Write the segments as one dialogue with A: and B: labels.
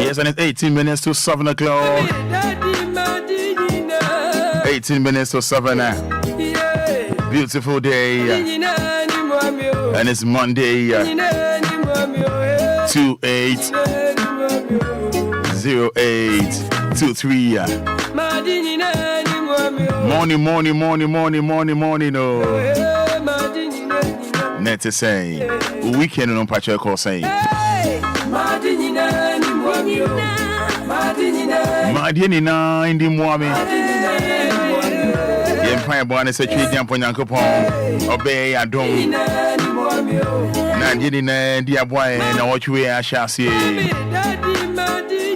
A: Yes, and it's 18 minutes to 7 o'clock. 18 minutes to 7. Beautiful day. And it's Monday. 280823. Morning. No. Net is saying, weekend on Patrick or saying. Madinina in the Mwami. The Empire born is a tree jump on Yankopon. Obey a dome. Nadina, dear boy, and what you are shall see.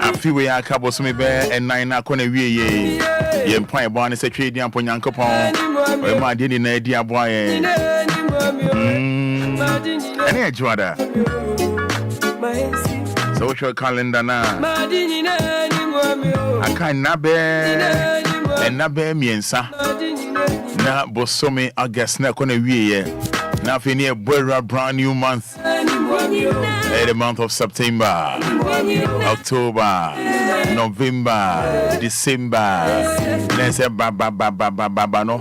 A: A few way I couple some bear and 9 are going to be. The Empire born is a tree jump on Yankopon. Madina, dear boy. Any Juada. Social calendar now. I can't nabe and nabe miensa. Na bosomi August na kone wiye. Na fini a brand new month. The month of September, October, November, December. Let's say baba no.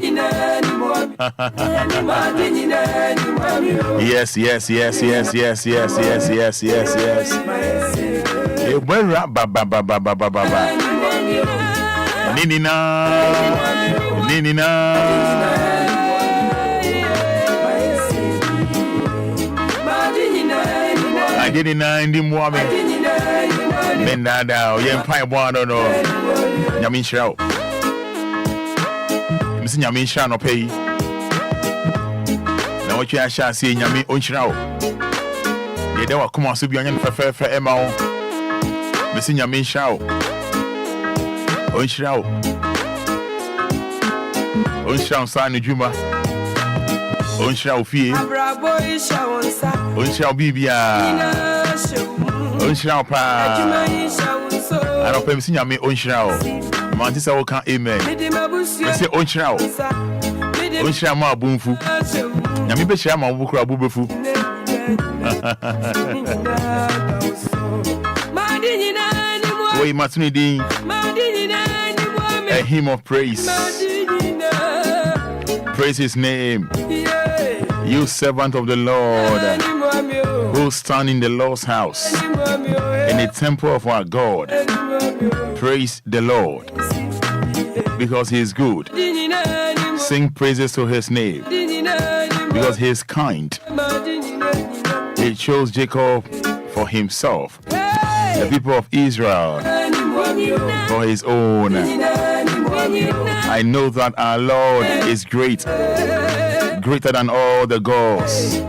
A: Yes. Ninina. I didn't in the morning. Mendada, you empire one or no. Yamin Shao. Miss Yamin Shao no pay. Now what you shall see Yamin Unshao. You don't come on to be on for Emma. Miss Yamin Shao. Unshao San Juma. Unshao Fee. Unshao Bibia. Unshao Pa. I don't pay me Yami Unshao. Mantisa will can't amen. I say Unshao. Unshao Ma Boomfu. Yami Beshama Bukra Bubufu. Way Matuni. A hymn of praise. Praise his name. You servant of the Lord, who stand in the Lord's house, in the temple of our God. Praise the Lord, because he is good. Sing praises to his name, because he is kind. He chose Jacob for himself, the people of Israel for his own. I know that our Lord is great, greater than all the gods.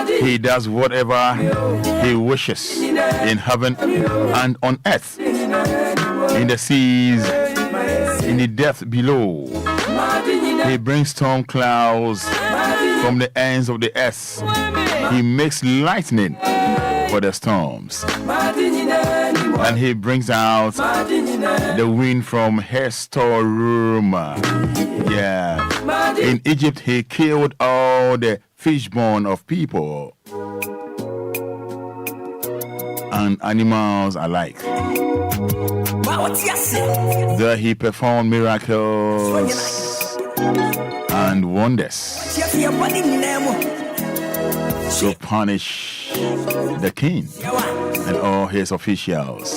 A: He does whatever he wishes in heaven and on earth, in the seas, in the depth below. He brings storm clouds from the ends of the earth. He makes lightning for the storms, and he brings out the wind from his storeroom. Yeah. In Egypt, he killed all the fishborn of people and animals alike. There he performed miracles and wonders to punish the king and all his officials.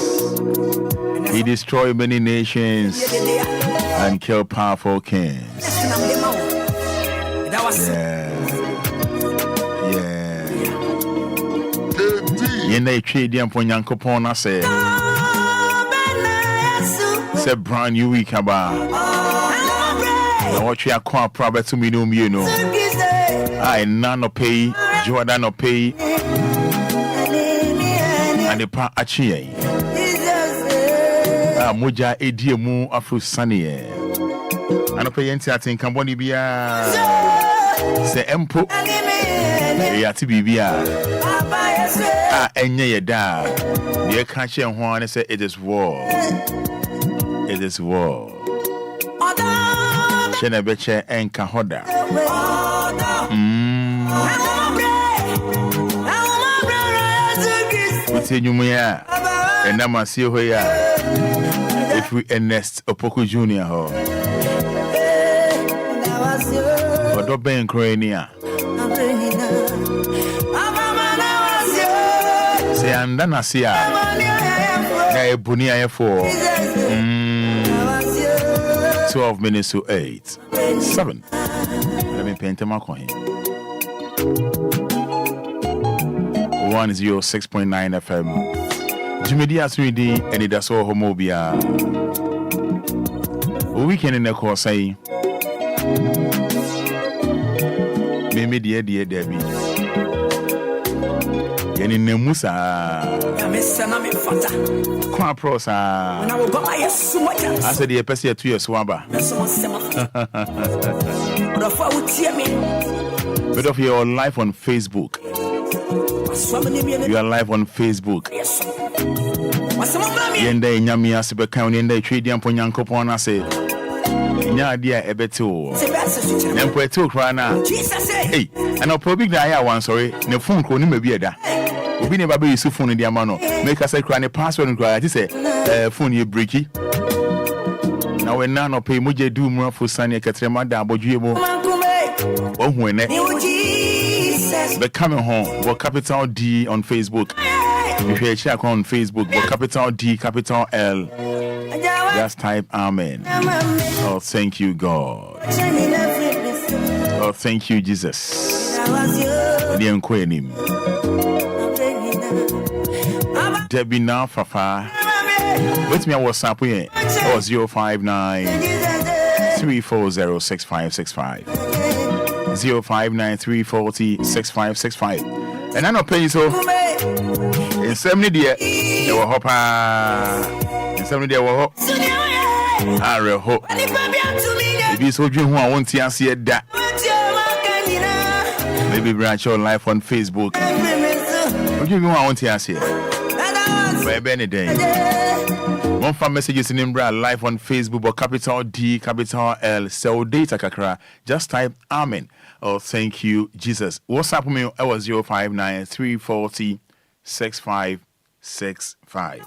A: He destroyed many nations and killed powerful kings. Yene trade yam pon yankopon na say brand new week about. Na what you akwa probe to me no I none no pay Jordan no pay anepa achie moja ediemu afro sane anope yenti atenka boni bia se empo yati bibia enye yeda ye ka che ho an say it is war chene beche enka hoda Utinyumuya enamasi hoya if we Ernest Opoku Junior ho odo ben kroenia se anda na sia na ebuni ayefo 12 minutes to 8 7 let me paint my coin 106.9 FM Jimedi Asridi Anidaso Wɔhɔ Obia weekend in the course say Mimi dear Debbie Yeni Nemusa Kwa prosa I said the episode 2 years swaba Bit of your life on Facebook. You are live on Facebook. Yende nyami asibe kan yende twedi ampo nyankopon na se nya dia ebeto nempo eto kra na hey ana probig na ya wan sorry ne phone ko ni mabi eda obi ne baba yusu phone dia ma no make us kra ne password kra ti se phone ye breaki na we na no pay moje du mu afo sane ketrema da abodwe mu ohun ene be coming home with capital D on Facebook. If you check on Facebook with capital D, capital L, just type Amen. Oh, thank you, God. Oh, thank you, Jesus. The Enquiries. Debbie now, Fafa. With me on WhatsApp, we are 059 340 6565. 059-340-6565. And I know pay so in 70 dear they were hopper in 70 dear were hope I real hope if you so dream who I want to see that maybe branch your life on Facebook what do you want to see for any day one for messages in Imbra live on Facebook or capital D capital L sell data kakra just type Amen. Oh, thank you, Jesus. What's up with me? I was 059 340 6565.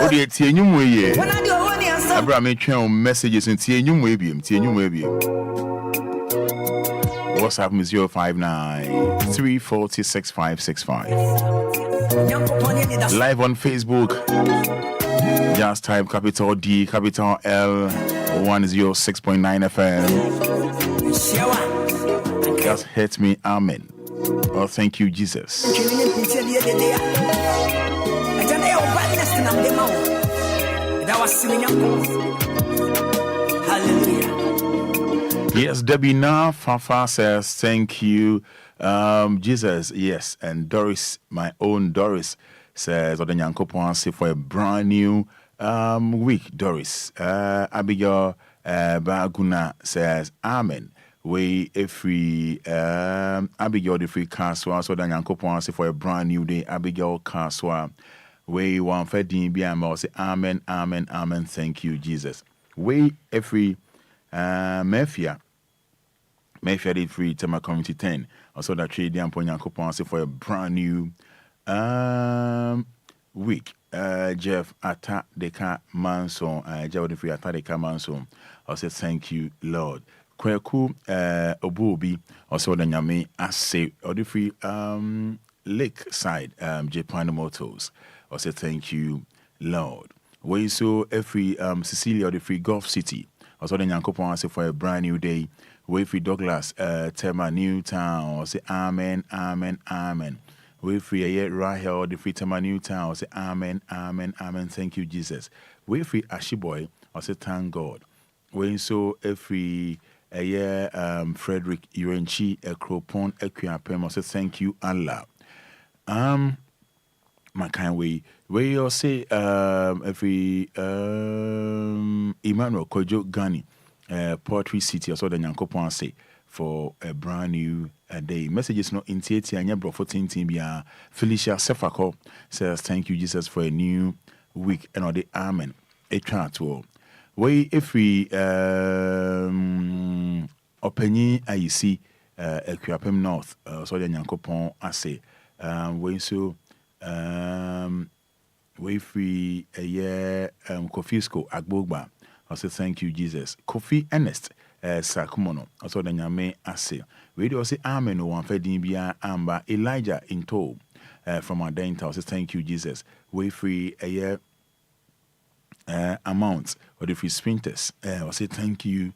A: Odi tie nyum we ye abra me twen messages in tie nyum we biem WhatsApp me 059 340 6565 live on Facebook just type capital D capital L 106.9 FM just hit me Amen. Oh, thank you, Jesus.
B: Hallelujah.
A: Yes, Debbie Na Fafa says, thank you, Jesus. Yes, and Doris, my own Doris, says, Odanyankopon say for a brand new week, Doris. Abigail Baguna says, Amen. We free Abigail the free Kaswa, so Odanyankopon say for a brand new day, Abigail Kaswa. We want for DBM, say Amen, Amen, Amen. Thank you, Jesus. We free Mafia the free Tema Community 10. Also that trade the Amponyankopon say for a brand new week. Jeff Atadeka Manson, Jeff Free Atadeka Manson. I say thank you, Lord. Kweku Obuobi, also the Nyame Ase, or the free Lakeside, Japan Motors. I say thank you, Lord. We so every Cecilia, the free Gulf City. Also the Nyankopon Ase for a brand new day. We free Douglas, Tema Newtown. I say amen, amen, amen. We free yet Rahel, the free Tema Newtown. I say amen, amen, amen. Thank you, Jesus. We free Ashiboy. I say thank God. We so every Frederick Urenchi, Ekropon, Equiapem. I say thank you, Allah. My kind way. Where you say every Emmanuel Kojo Ghani, Poetry City, or so the Nyankopon say for a brand new day. Messages no in theatre and your 14 bia Felicia Sefako says thank you, Jesus, for a new week and all the amen. A chart to way if we openi I see Equiapem North, so the Nyankopon I say way so we free a year Kofisco Agbogba. I say thank you, Jesus. Kofi Ernest Sakumono. Also the Nyame Ase. We do say amen o one fedin bia amba Elijah into from our dental. I say thank you, Jesus. We free a year amount or the free sprinters. I say thank you,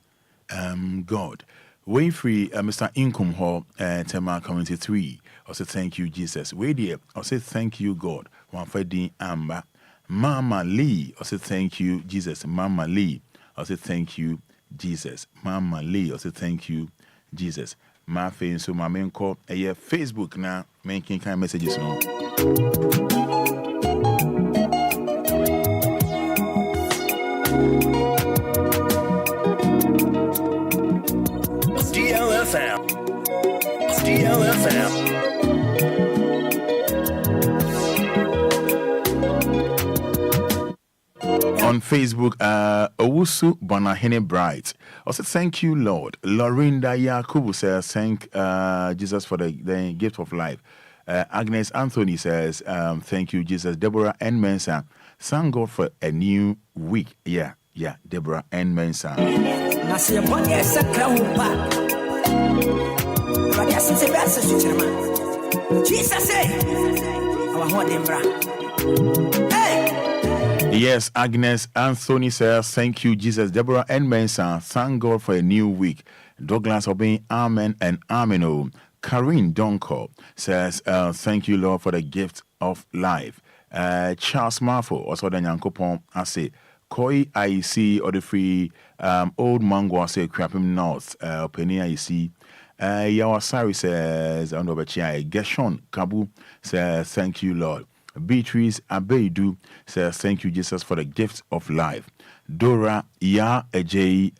A: God. We free Mr. Income Hall Tema Community 3. I say thank you, Jesus. We dear. I say thank you, God. One fedin amba. Mama Lee, I say thank you, Jesus. Mama Lee, I say thank you, Jesus. Mama Lee, I say thank you, Jesus. My face, so my main call, Facebook now, making kind of messages now. DLFM. On Facebook, Owusu Bonahene Bright. Also, thank you, Lord. Lorinda Yakubu says, thank Jesus for the gift of life. Agnes Anthony says, thank you, Jesus. Deborah N. Mensah, thank God for a new week. Yeah, Deborah N. Mensah. Jesus, yes, Agnes Anthony says, thank you, Jesus. Deborah N. Mensah, thank God for a new week. Douglas Obin, amen and amen. Oh. Karine Donko says, thank you, Lord, for the gift of life. Charles Marfo, also the Nyankopon, I say, Koi IC or the free old mango, I say, Crapim North, Penny IC. Yawasari says, Gershon Kabu says, thank you, Lord. Beatrice Abeidu says, thank you, Jesus, for the gift of life. Dora Ya Ejay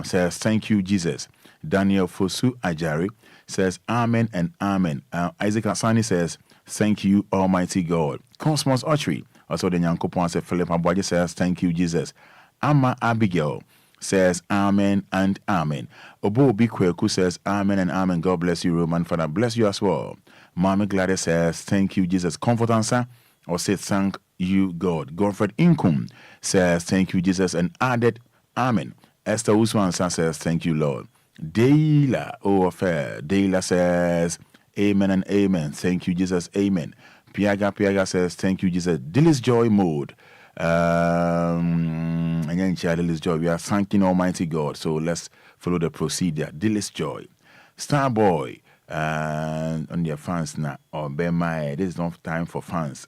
A: says, thank you, Jesus. Daniel Fosu Ajari says, amen and amen. Isaac Asani says, thank you, Almighty God. Cosmos Archery, also the Nyankopon says, Philip Abwaji says, thank you, Jesus. Amma Abigail says, amen and amen. Obo Bikweku says, amen and amen. God bless you, Roman Father. Bless you as well. Mama Gladys says, thank you, Jesus. Comfort answer, or say, thank you, God. Godfred Inkum says, thank you, Jesus, and added, amen. Esther Usman says, thank you, Lord. Deila, affair. Deila says, amen and amen. Thank you, Jesus, amen. Piaga says, thank you, Jesus. Dillis Joy Mode. And then Dillis Joy, we are thanking Almighty God. So let's follow the procedure. Dillis Joy. Starboy. On their fans now, or bear my, this is not time for fans.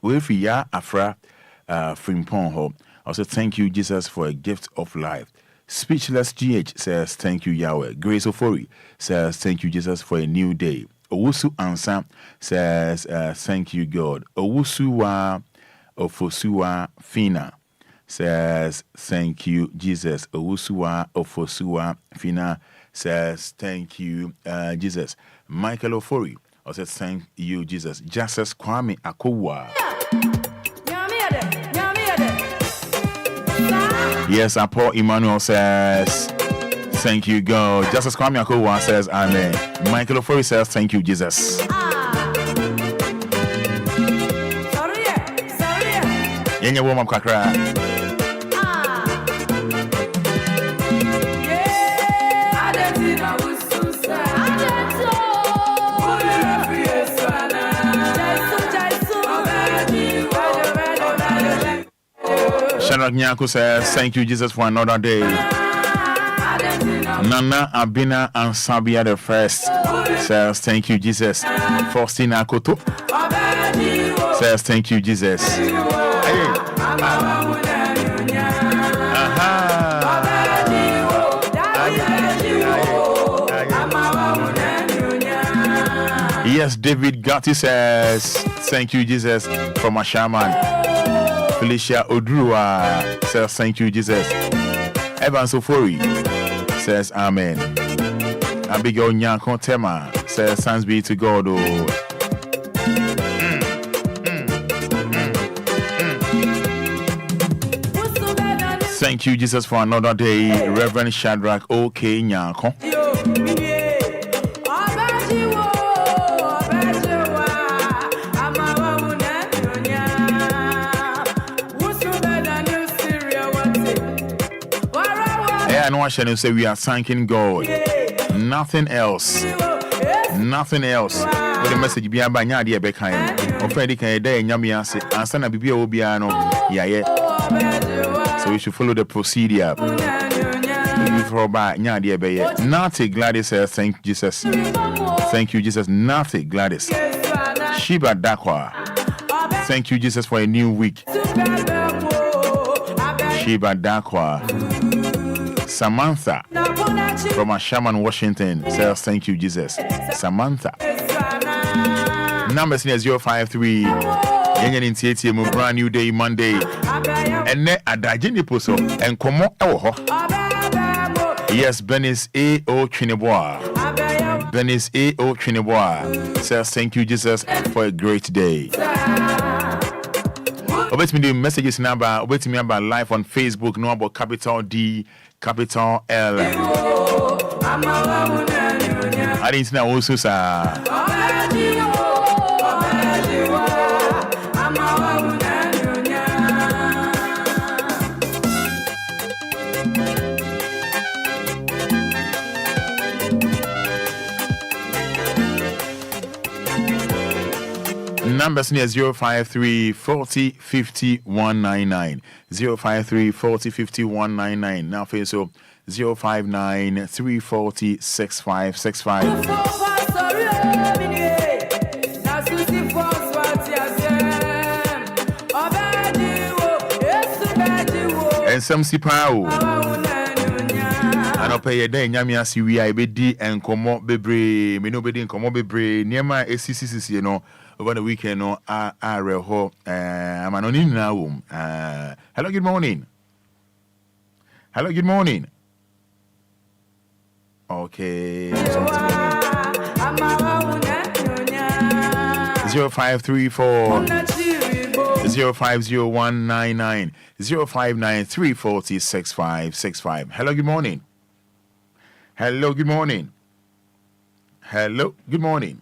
A: Wilfie Ya Afra Frimpon Ho also thank you, Jesus, for a gift of life. Speechless GH says, thank you, Yahweh. Grace Ofori says, thank you, Jesus, for a new day. Owusu Ansa says, thank you, God. Owusuwa Ofosuwa Fina says, thank you, Jesus. Owusuwa Ofosuwa Fina says, thank you, Jesus. Michael Ofori also thank you, Jesus. Justice Kwame Akowa. Yes, Paul Emmanuel says, thank you, God. Justice Kwame Akowa says, amen. Michael Ofori says, thank you, Jesus. Yenye warm up kakra. Shadrach Nyaku says, thank you, Jesus, for another day. Nana Abina and Sabia the first says, thank you, Jesus. Faustina Koto says, thank you, Jesus. Yes, David Gatti says, thank you, Jesus, from a shaman. Felicia Odrua says, thank you, Jesus. Evan Sofori says, amen. Abigail Nyankon Tema says, thanks be to God. Oh. Thank you, Jesus, for another day. Reverend Shadrach O.K. Nyankon. I know I shall say we are thanking God. Nothing else. Nothing else. But the message be about Nadia Beckheim. Or Freddy can a day and Yamiasi, and son of Obia. Yeah. So we should follow the procedure. Natty Gladys says, thank Jesus. Thank you, Jesus. Natty Gladys. Shiba Dakwa. Thank you, Jesus, for a new week. Shiba Dakwa. Samantha from Ashaman, Washington says, thank you, Jesus. Samantha. Number is 053. Yenyan in TTM, brand new day, Monday. And then a Dajini Puso and Como Oho. Yes, Benis A.O. Trinebois. Benis A.O. Trinebois says, thank you, Jesus, for a great day. Obey me the messages number. Obey me about live on Facebook. No about capital D, capital L. I didn't know also, sir. Numbers near 053 40 50 199. 053 40 50 199. Now face so 059 340 6565. And some sipao. I don't pay a day. Nyamia si we I be di and come bebre. Me no be di come bebre. Niema ACCC, you know. Over the weekend, no, I'm anonymous now. Hello, good morning. Hello, good morning. Okay. 0534 050199 059 340 6565. Hello, good morning. Hello, good morning. Hello, good morning.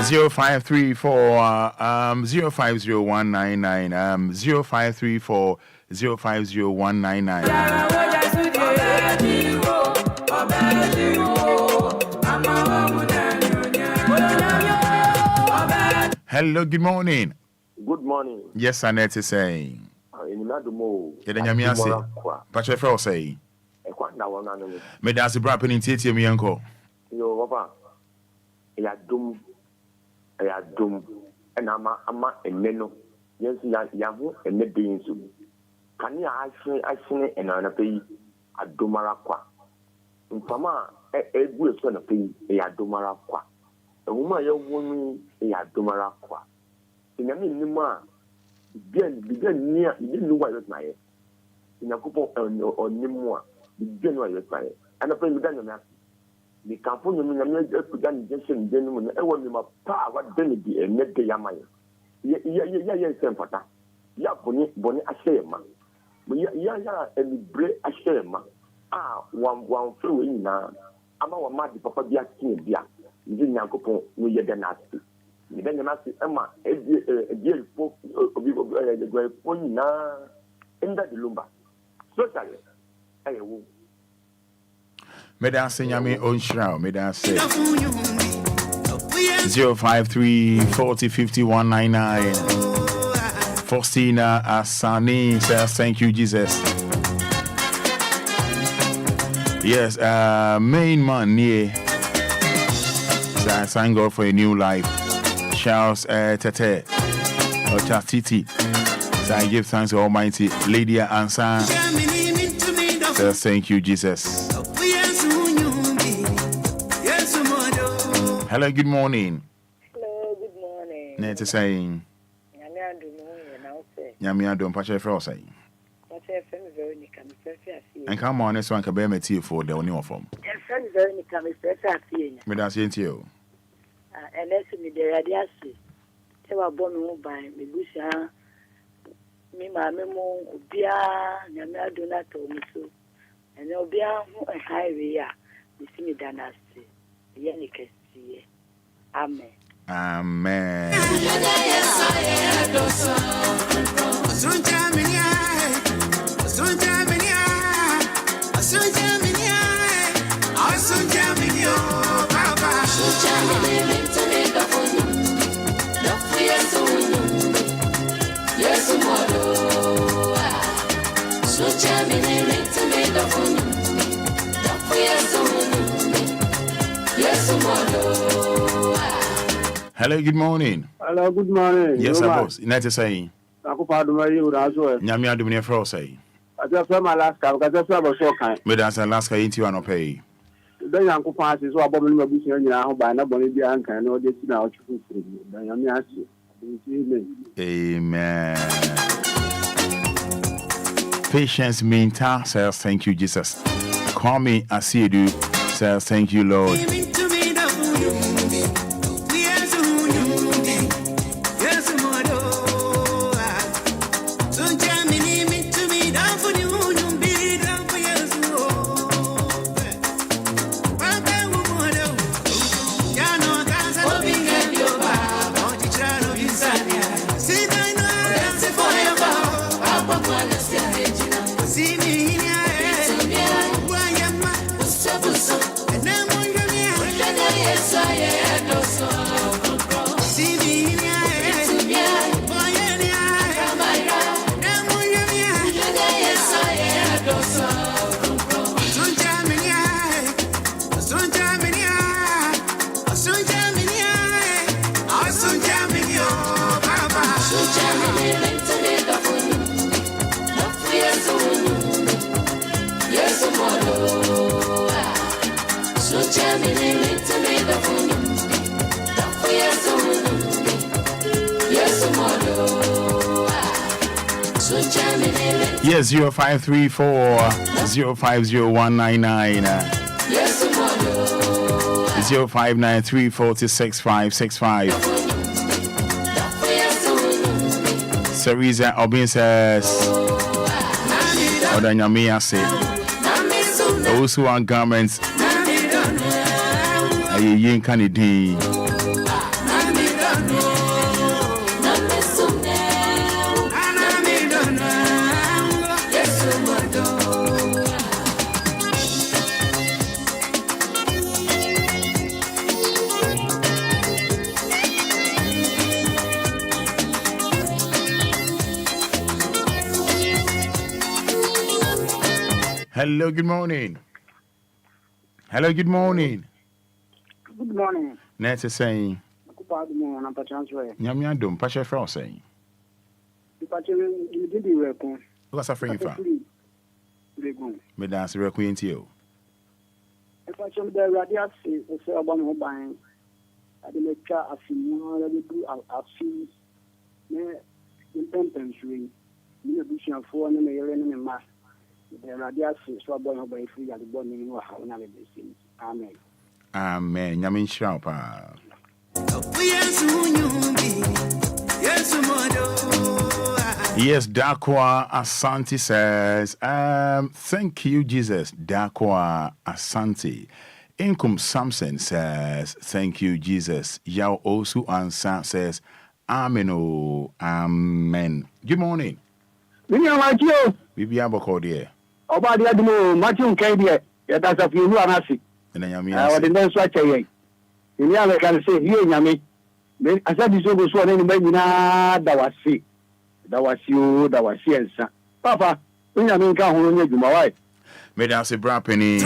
A: Zero 0534 050199 0534 050199. Hello, good morning.
B: Good morning.
A: Yes, Annette is saying. Patrick Fell say. May that's a brap in Titi, me uncle.
B: Yo, Papa. Ya dum, and ama and neno. Yes, yahu and the beans. Can you ask me and an pay a dumarakwa? mfama egu eso na pe ya domara kwa ehuma ye wonu ya domara kwa nyame nnim a bigan ni wa yot na ye nyakopo onnim a bigan wa yot na ye ana pe bigan na ni kampo nyame epugan jection denu na ewo ni ma pa wa deni di enede yamaye ye sempata ya boni ashema ya emibre ashema wan flew nyina ama wa ma di papa bia kin bia ndi nyankopon no ye de nasi ni de nasi ema edi po obi po nyina enda de lumba socially ayewo
A: Meda se nyame onshira meda se 053 40 5199 Faustina Asani says thank you Jesus. Yes, main man near. So I thank God for a new life. Charles Tete or Chatiti. So I give thanks to Almighty Lady Ansan. So thank you, Jesus. Hello, good morning.
C: Hello, good morning.
A: Nete saying Nyamia don't patch a frost. And come on, this one can bear me tea for the only form. Me that's into you.
C: And that's me there. I see. They were born by me. Busha, me, my memo, Obia, Namia do not tell me so. And Obia, a highway, you see me dynasty. Yannick, see. Amen.
A: Amen. Hello, good morning.
D: Hello, good morning.
A: Yes, I was. Nete saying.
D: Aku pa do mari ura so.
A: Nyame adum ne fro say.
D: I just from Alaska, because just about so kind.
A: Me that's Alaska into you no pay.
D: Then yanku pa so abo me ma busu nyina ho ba na boni bia nkan na o de ti na o chufu firi. Dan yame ase.
A: Amen. Patience Minta says thank you Jesus. Kwame Asiedu says thank you Lord. Yes, 0534 050199 0593 46565. Seriza Obin says, Odanyamia said, those who want garments, are you Canadian? Hello, good morning. Hello, good morning.
D: Good morning.
A: Nete saying, Nyamia dum pasha fra saying.
D: You did the record.
A: What's a friend from? Me dance record into you.
D: If I show the radius, it's a one who buying. I didn't try a few more, let me do a few intentions. Me a bush and 4 and a year in a mass. The radius is so born by free at the bonding or how another blessing. Amen.
A: Amen. Yamin Sharpa. Yes, Dakwa Asante says, thank you, Jesus. Dakwa Asante. Inkum Samson says, thank you, Jesus. Yao Osu Ansa says, Amen. Oh, amen. Good morning. Bibi Aboko dear.
D: Oba the Admo, Matthew Kadia, that's a few Anasi.
A: And then
D: I didn't swatch a I can say, here, Yami. I said, this was one anybody that was sick. That was you, that was yes. Papa, when I mean, come home, you my wife.
A: Made us a bra penny.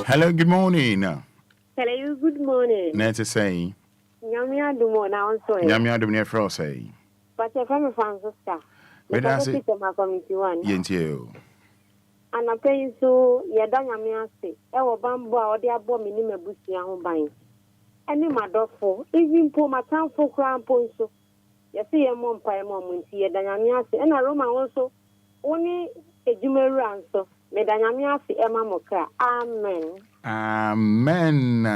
A: Hello, good morning.
E: Hello, good morning.
A: Nancy saying,
E: Yamia do more now, sorry.
A: Yamia do near Frosty.
E: But if I'm a Francisca,
A: But I say,
E: my community one.
A: Yentio.
E: And I pay so, Yadamia say, Ewa Bambo, or the abo minima busia home buying. And in my dog for, even for my town for crown ponso. You see a mom pie moment here, Danyamia say, and a Roman also, only a Jumeru answer. May Danyamia say, Emma Moka. Amen.
A: Amen.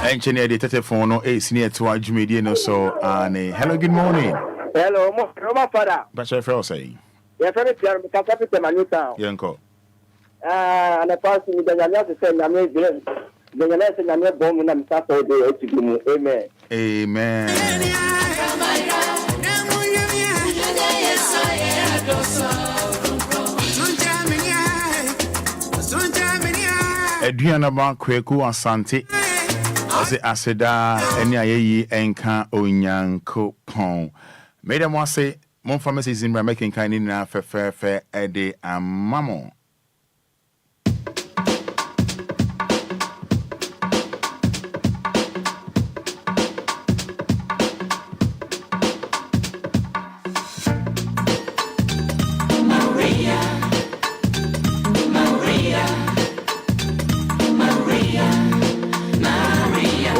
A: Engineer the telephone is near to our Jimmy so hello, good morning.
D: Hello, Roma Fada.
A: But I feel say.
D: Yes, I'm a capital Manuta.
A: Yanko.
D: And a person with the Yamia to send Yamia Glen. The Yamia and Yamia bomb and I'm Saturday to give me. Amen.
A: Amen. Adriana ba kweku asante ose aseda eni ayeyi enka onyanko pon made them say mon pharmacy is in making kind na fe ede amamo.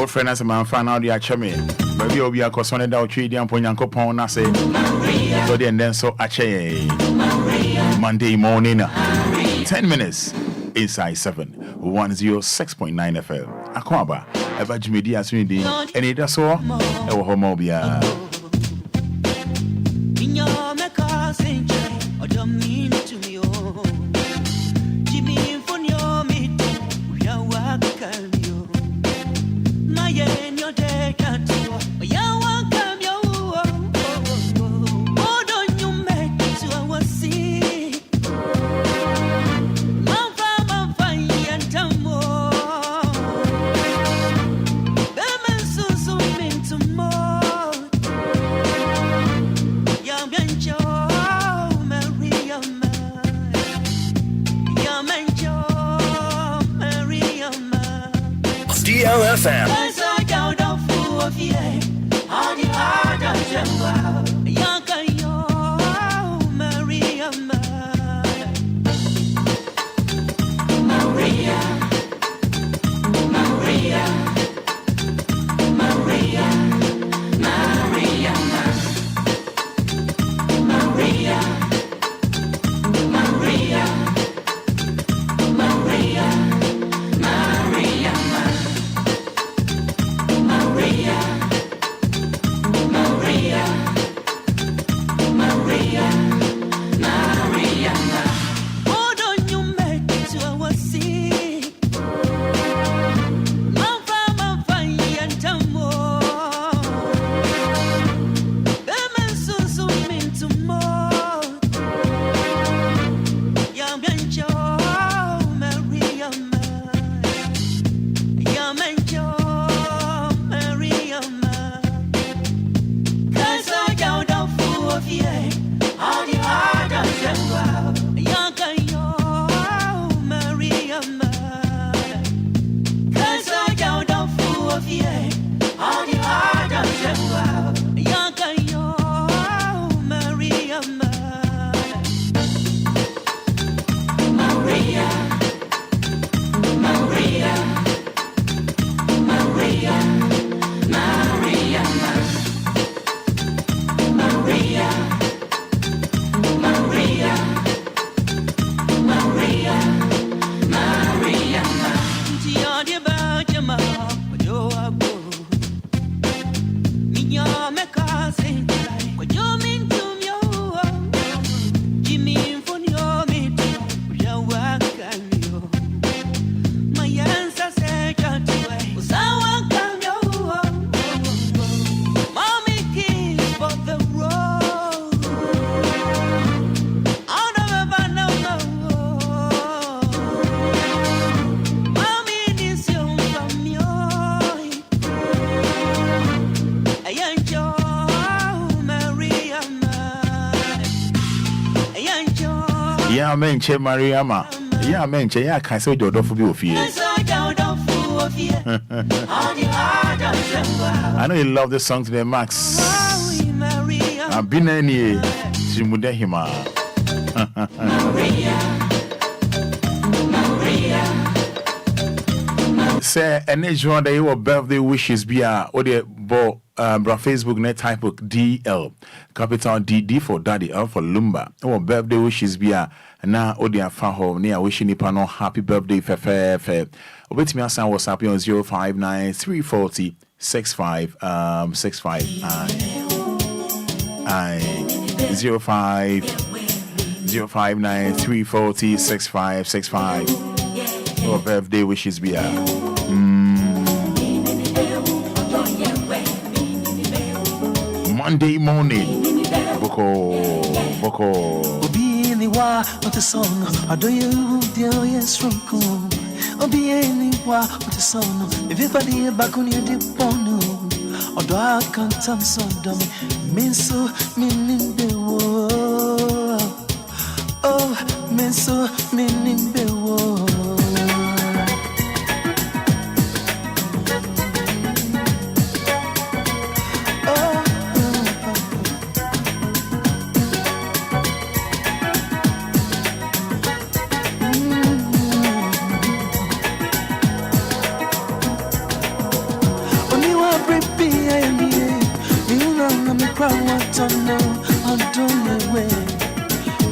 A: Friend as a man fan out the acheme. Maybe Obia Cosone da Tree and Ponyanko Pon say so and then so ache Monday morning 10 minutes inside 7 106.9 FM. Akwaba Eva Jimidi Aswindi Anidaso Wɔhɔ Obia.
F: DLFM.
A: Yeah, menche Mariama. Yeah, menche. Yeah, can say do for be of you. I know you love this song today, Max. I've been any Simudehima. Say, and next one day your birthday wishes be or the bo Facebook net type of DL capital D for Daddy, L for Lumba. Or birthday wishes be now Odia Faho near wishing Nipano happy birthday fair. Obit me asan was happy on 059 340 65 05 059 340 65 or birthday wishes be Monday morning Boko
G: Obi ni wa what a song do you dear yes from cool Obi ni wa what a song everybody back on your dip on or do I can't tell so dumb mean so meaning the war oh mean so meaning the war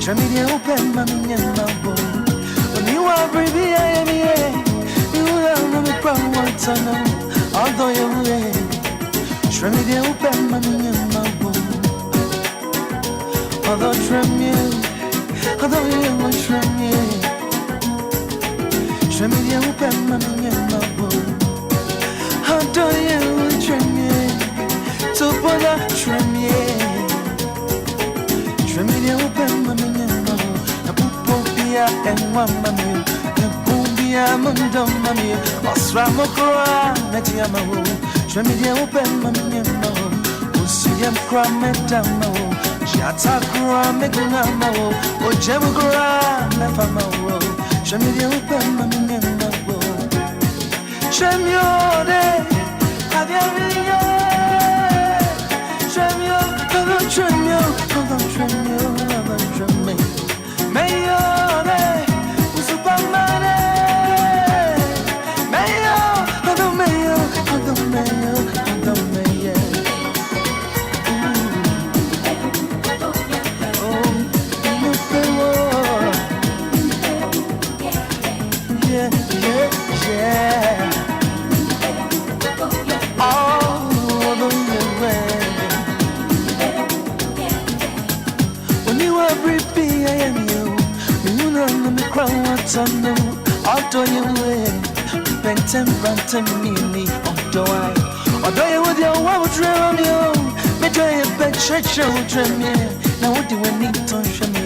G: Tramidia open mammy and mambo. When you are baby, I am here. You will know me from one tunnel. Although you way. Tramidia open mammy and mambo. Although Tramidia, although you will Tramidia. Tramidia open mammy and mambo. Although you will Tramidia. To put a Tramidia. Tramidia open mammy. And one mammy, and Obia Mundum mammy, Osramokra, Natiamo, Tramidia open mammy, no, Usiam Crametamo, Jatakra Megunamo, or Jemugra, Nefamo, Tramidia open mammy, no, Tremiode, Aviaria, Tremio, Tremio, Tremio, Mayo. Although you way, Benton Bantam Mini, although you with your wow dream you, but I bet church dream me. Now what do we need to show me?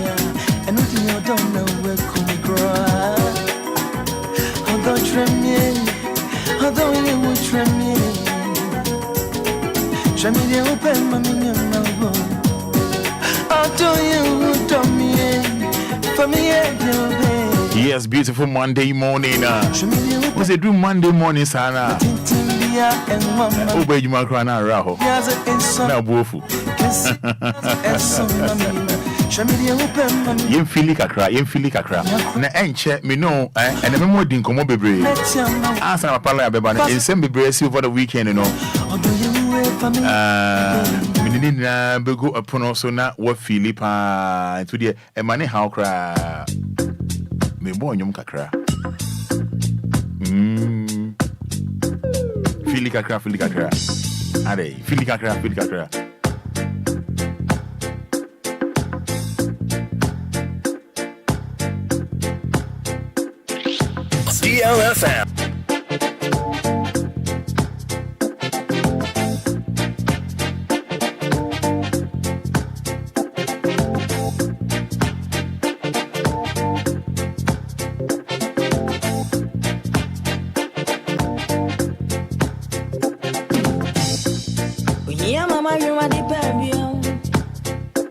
G: And what you don't know where could we grow? Although dream me, although you would dream me, show me the open mammy and my room. Although you would do me, for me,
A: yes, beautiful Monday morning. What's it do Monday morning, Sana? Obey you, Macrana Raho. Now, Bofu. Yen fili kakra. Na enche me no and the memo din komo bebre. Answer my pala beba in same bebre see over the weekend, you know. Me na bego upon so na what Philippa to the money how cry. Me boy nyum kakra. Fili kakra. Ade, fili kakra.
F: DLFM.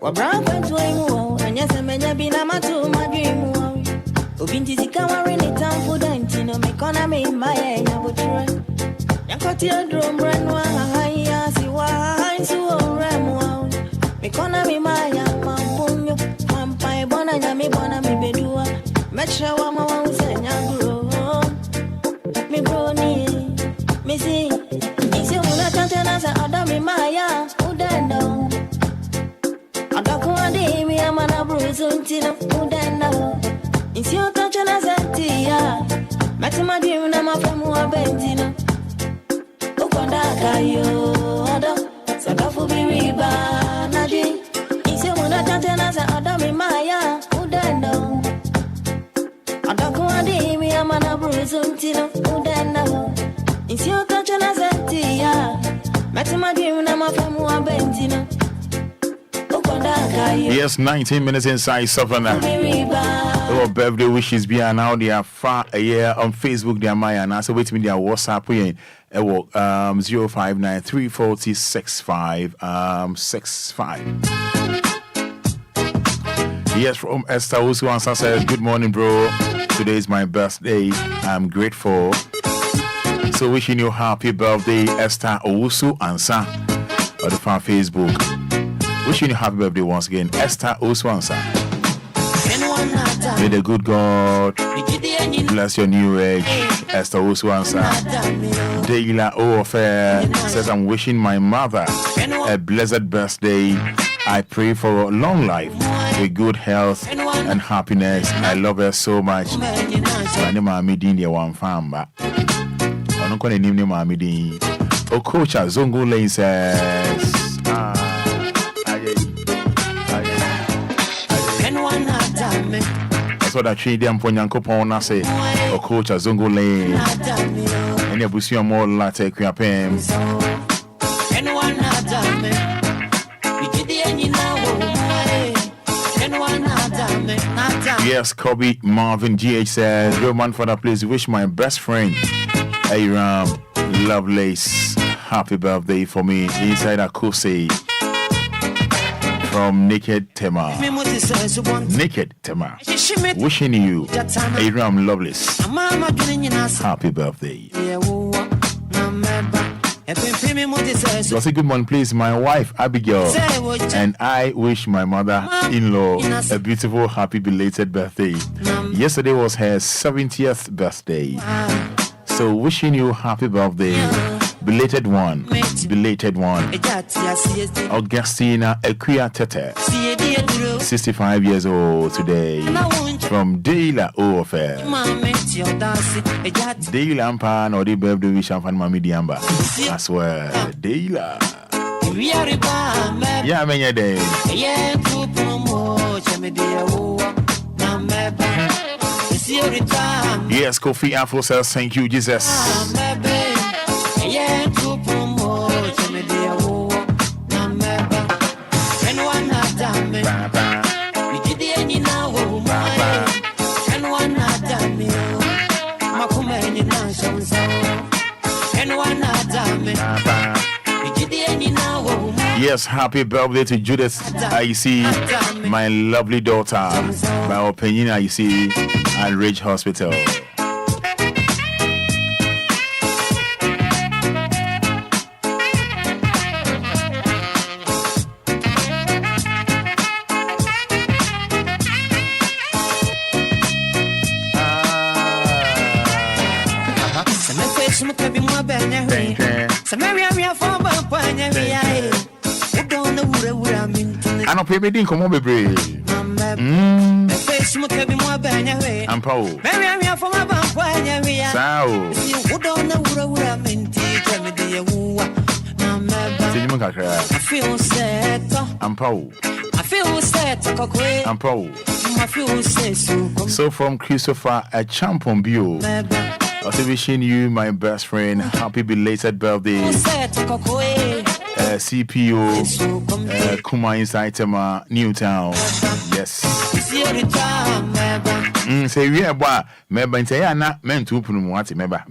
H: Wa brown went to him, and yes, I may be na matu, my dream.
G: Inti zikawa rini tamfu danti no mikona mi maye nyabuture. Yankoti ya drum renwa haya siwa hainsu remwa. Mikona mi maya mampunyo. Mampai bona nyami bona mi bedua. Metra wa mawa usenya guro. Mi broni, mi si. Isi una tantena sa adami maya udendo. Adakuandi mi amana bruzuntina udendo. Isi otachana zantia. Matima dream na mafamu wa bentina. Ukonda kayo ado. Sakafu biriba naji. Isi una tantena sa adami maya udendo. Adakuandi mi amana bruzuntina udendo. Isi otachana zantia. Matima dream na mafamu wa bentina.
A: Yes, 19 minutes inside Savannah. Our birthday wishes be now they are far a year on Facebook. They are my and also wait me their WhatsApp 0593406565. Yes, from Esther who answer says, good morning, bro. Today is my birthday. I'm grateful. So wishing you happy birthday, Esther Owusu answer on the fan Facebook. Wishing you happy birthday once again, Esther Oswansa. May the good God bless your new age, Esther Oswansa. Deila Ofair says, I'm wishing my mother a blessed birthday. I pray for a long life with good health and happiness. I love her so much. Okocha Zongo Lane says, that's what I treat them for Yankopon. Say, or coach a Zongo Lane, and you see more latte cream. Yes, Kobe Marvin GH says, Roman Fada, please wish my best friend Aram Lovelace happy birthday for me inside a Kose. From Naked Tema. Naked Tema. Wishing you Aram Loveless happy birthday. So say good morning, please. My wife Abigail and I wish my mother-in-law a beautiful, happy belated birthday. Yesterday was her 70th birthday. So wishing you happy birthday. Belated one. Augustina Equia Tete, 65 years old today, from Deila Ofair. Deila Ampa, no, the birthday wish and Mami Diamba. I swear, Deila. Yeah, man, your day. Yes, Kofi Afro says, thank you, Jesus. Yes, happy birthday to Judith. I see my lovely daughter. My opinion, I see at Ridge Hospital. I don't pay me didn't come on, baby. I'm proud. I feel sad. I'm proud. I'm proud. So from Christopher, a champion view. Also wishing you, my best friend, happy belated birthday. CPO Kuma inside Tema Newtown. Yes. Say we are boy. Meba say ya na men to punu wati meba.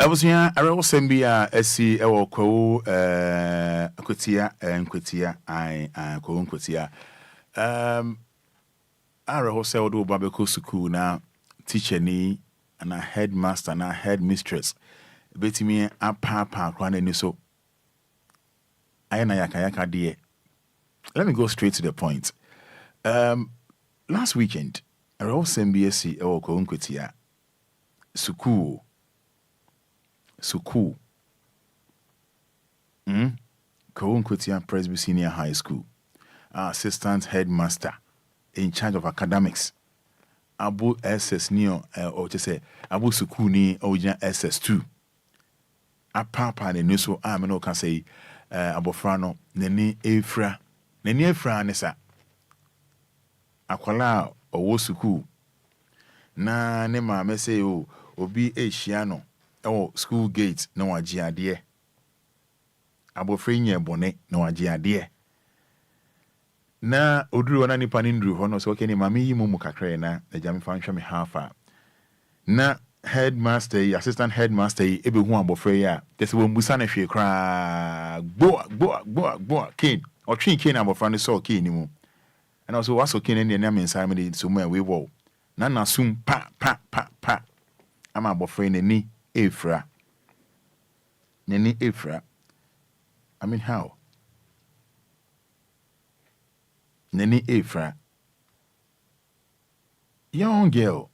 A: Abusua arewo sembia esi ewo kwa akotia nkwetia kwa nkwetia arewo se odo babeko school na teacher ni na headmaster na headmistress betimi apa kwa na ni so ayana yaka de. Let me go straight to the point. Last weekend arewo sembia si ewo kwa nkwetia school Kwetia Presby Senior High School, assistant headmaster in charge of academics. Abu SS Neo, or to say Abu Sukuni Oja SS2. A papa ne nuso ameno can say Abofrano, Neni Efra Nesa. Akwala or Suku. Na nema me say o obi Shiano. School gate no agiade abofre nye bone no agiade na oduru na nipa ni nduru ho no so okay ni mama yi mu kakra na agya fa nhwe me hafa na headmaster assistant headmaster ebe hu abofre ya tese wo mbusa na hwe kra gbo kin o twi kin abofra no so kin ni mu and also waso kin ni na mensa me so mu we wo na sum pa ama abofre ni Efra. Nene Efra. I mean, how? Nene Efra. Young girl.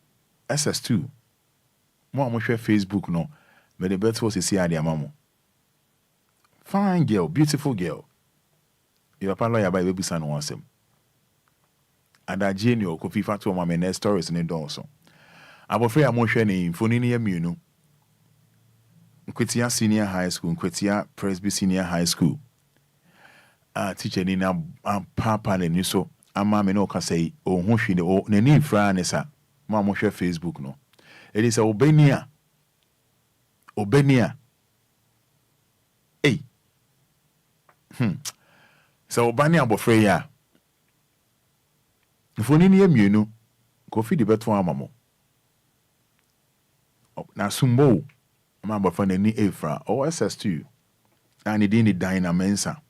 A: SS2. Mo amo share Facebook no. But the better was see adi amamo. Fine girl, beautiful girl. You are lawyer by baby son wants him. Ada Jenny or Kofi Fatu mama ne stories in the donso. Abofre amo share ni phone ni emu. Nkwetia Senior High School, Nkwetia Presby Senior High School. Teacher ni na papa ne niso ama me no ka say o ho hwe ne o nani fra ne sa ma mo hwe Facebook no. It is Obia. Hey. So Obania abofre ya. Mfoni ni emienu Kofi de beto amamo. Na sumbo Mamba for the ni Efra or SS2 and it didn't dynamensa.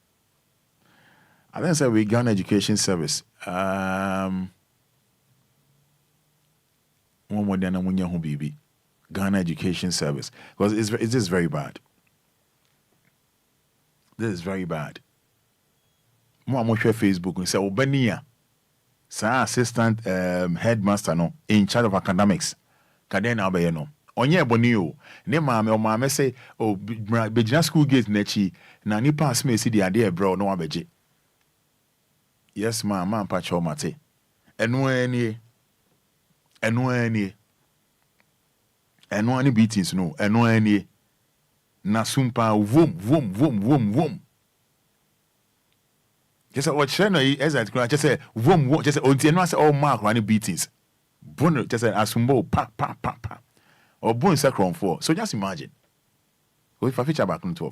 A: I then say we Ghana Education Service. One more than a munya baby. Ghana Education Service. Because it's just very bad. This is very bad. More share Facebook and say Obania. Sa assistant headmaster no in charge of academics. Kadena Abayeno. Onye boni o ne maame say o begina school gate nachi na ni pass me si di ade ebro no abeje. Yes ma pa cho mate eno ani beatings no eno ani na sumpa vom just what channel is that just say vom just on no say all mark run beatings bono just say asumbo pa or bone sacrum for. So just imagine. If I picture back on tour,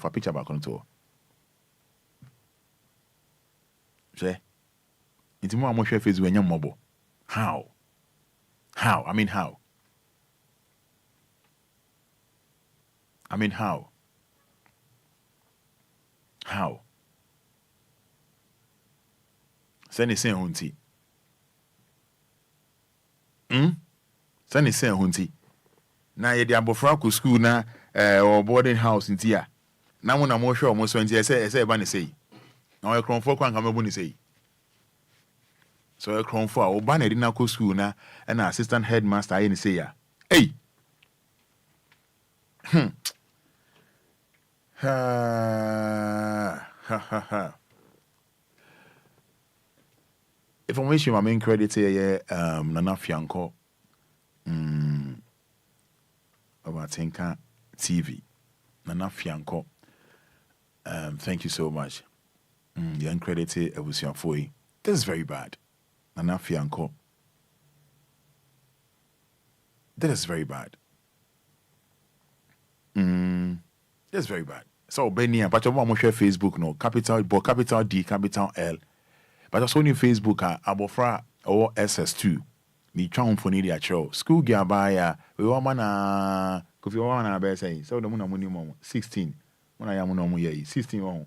A: say, it's more I'm share face when you're mobile. How? I mean, how? Send it say hunty. Send it say hunty. Na ye di abofra ko school na or boarding house ntia na mo na mo hwe o mo so ntia say ba ne sei na o kronfo kwa nka mabu ne sei so e kronfo a o ba na di na ko school na assistant headmaster ayi ne sei ya hey information my main credit here Nana Fianco Tinka TV. Nana Fianco. Thank you so much. The uncredited Ebusian Foy. This is very bad. Nana Fianco. That is very bad. That's very bad. So Benia, but you want to share Facebook no capital D, capital L. But also on Facebook Abofra or SS2. Me try for need show. School gear by we want If you want to say, so the minimum 16. When I am no year, 16 on.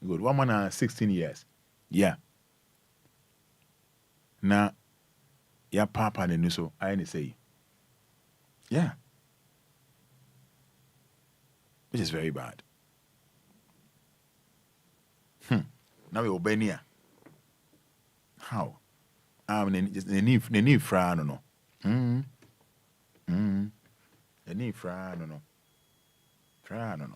A: Good. 1 man 16 years. Yeah. Now, your papa and so I ain't say. Yeah. Which is very bad. Now we obey near. How? The need fra no. The need fra no. Fra no.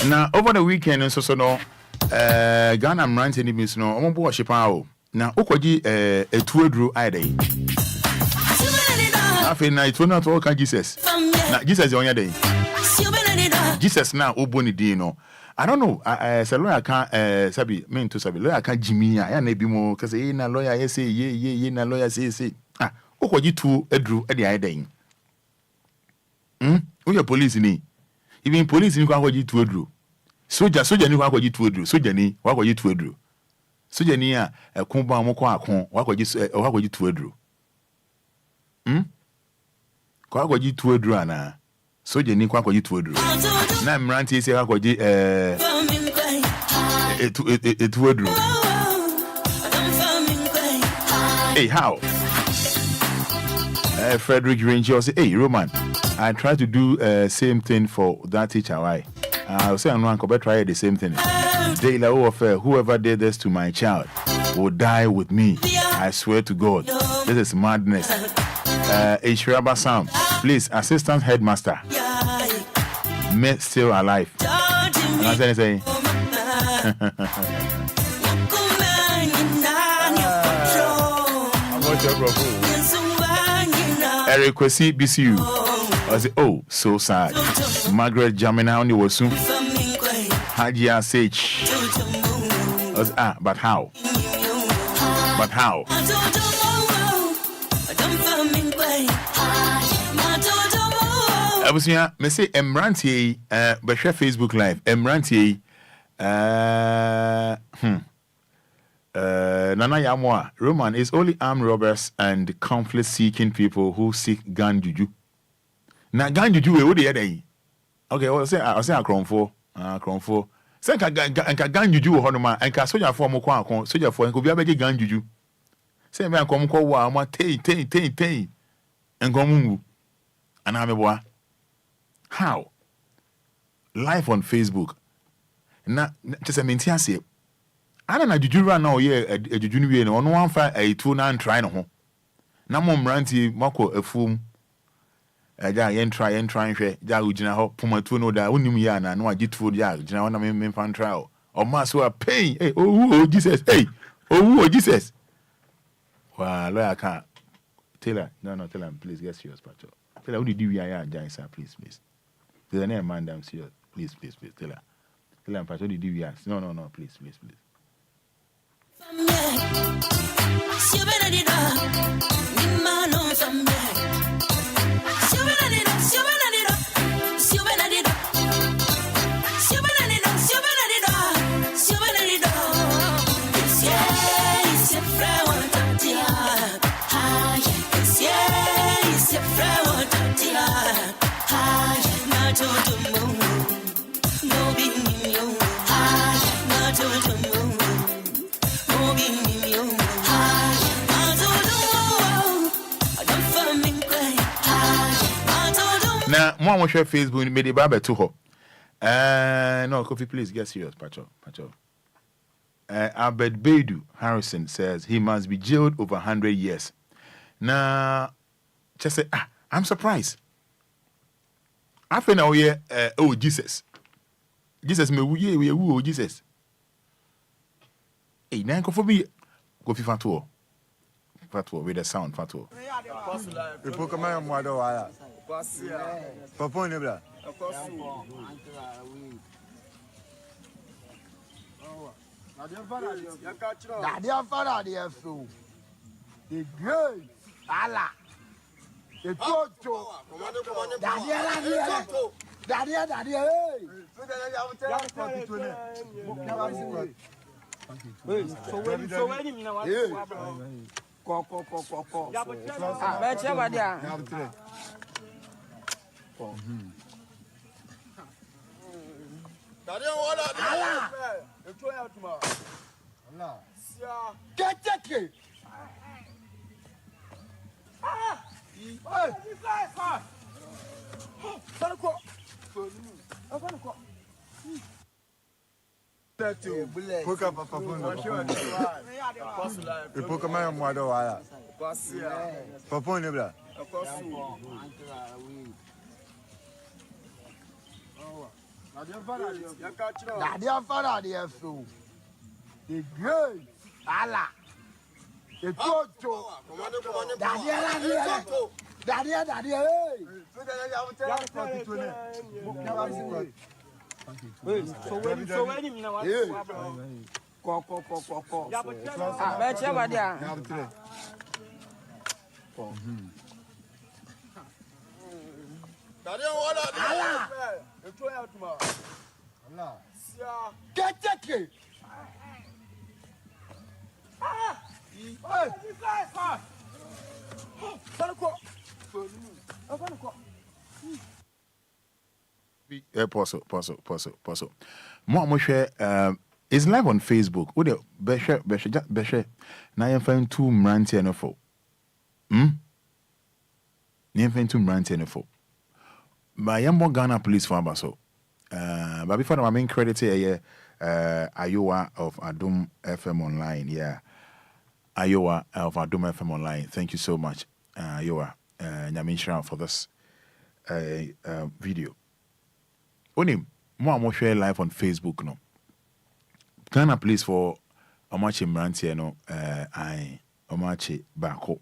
A: Now over the weekend and so no Ghana Mrant any miss no omo bo worship awo na okoji etuadru aidey afi na itu na to kan Jesus na Jesus onya dey Jesus na oboni din no I don't know say lawyer kan sabi me to sabi lawyer kan jimi ya na bi mo cause na lawyer ye say ye na lawyer say okoji tu adru e dey aidey we police ni even police ni kwa okoji tu adru Soja ni wakoji tuodru. Soja ni wakoji tuodru. Soja ni ya kumba mo kwa akon wakoji tuodru. Kwa wakoji tuodru ana. Soja ni kwa wakoji tuodru. Na Mranti se wakoji tuodru. Hey, how? Frederick Ranger say, hey, Roman, I try to do same thing for that teacher. Why? I'll say I'm not going to try the same thing. Daily warfare, whoever did this to my child will die with me. I swear to God. This is madness. Ishraba Sam, please, assistant headmaster. Me still alive. And I say, Eric Kwesi BCU. I say, oh, so sad. Margaret Jamina only was soon. Hajia Sage. I was, but how? But how? I was here, me say, Emranti, but share Facebook Live. Emranti, Nana Yamwa, Roman is only armed robbers and conflict-seeking people who seek gun juju. Na gun juju we dey dey. Okay, I say akronfo. Say nka gun juju wo hono ma nka soja fo mo kwa akon, soja fo nko bia be gun juju. Say me akom ko wa ma tei. Nko mungu. Ana me boa. How? Live on Facebook. Na tese menti ase. Ana na juju ra na oye juju ni we no ono wan fa aitu na try no ho. Na mo mranti mako afum. Ja yen try hwe ja ugina ho pomatu no da onim ya na no agitu ja gina ho na me fan trial o ma so a pain hey oh Jesus hey oh Jesus wa lawyer can Taylor no tell him please get serious pacho Taylor who did you ya sir please there's an man down serious please Taylor pacho did you ya no please Now, more share Facebook, made the barber to her. No, Coffee, please get serious, Pacho. Albert Bedu Harrison says he must be jailed over 100 years. Now, just say, I'm surprised. I feel now, oh, Jesus. Jesus, me, we, Jesus. Hey, now, for me, Coffee Fatuo with the sound, Fatuo.
H: People come out, Mother. Papa Nebla.
I: Dadia Fada, dear fool. The great Allah. The Toto. Dadia, Dadia Fada, dear fool. The great Allah. The Toto. Dadia,
A: Pause. More share it's live on Facebook. Wo de be na yen fan two mrantie no fo. Yen fan two mrantie no fo. Ba yen mo Ghana police for abaso. But before my main credit here Iowa of Adum FM online. Yeah. Iowa of Adum FM online. Thank you so much. Iowa Nyamisha for this video. Onim more share live on Facebook no. Ghana police for Omachi Mrantie no Omachi Bako.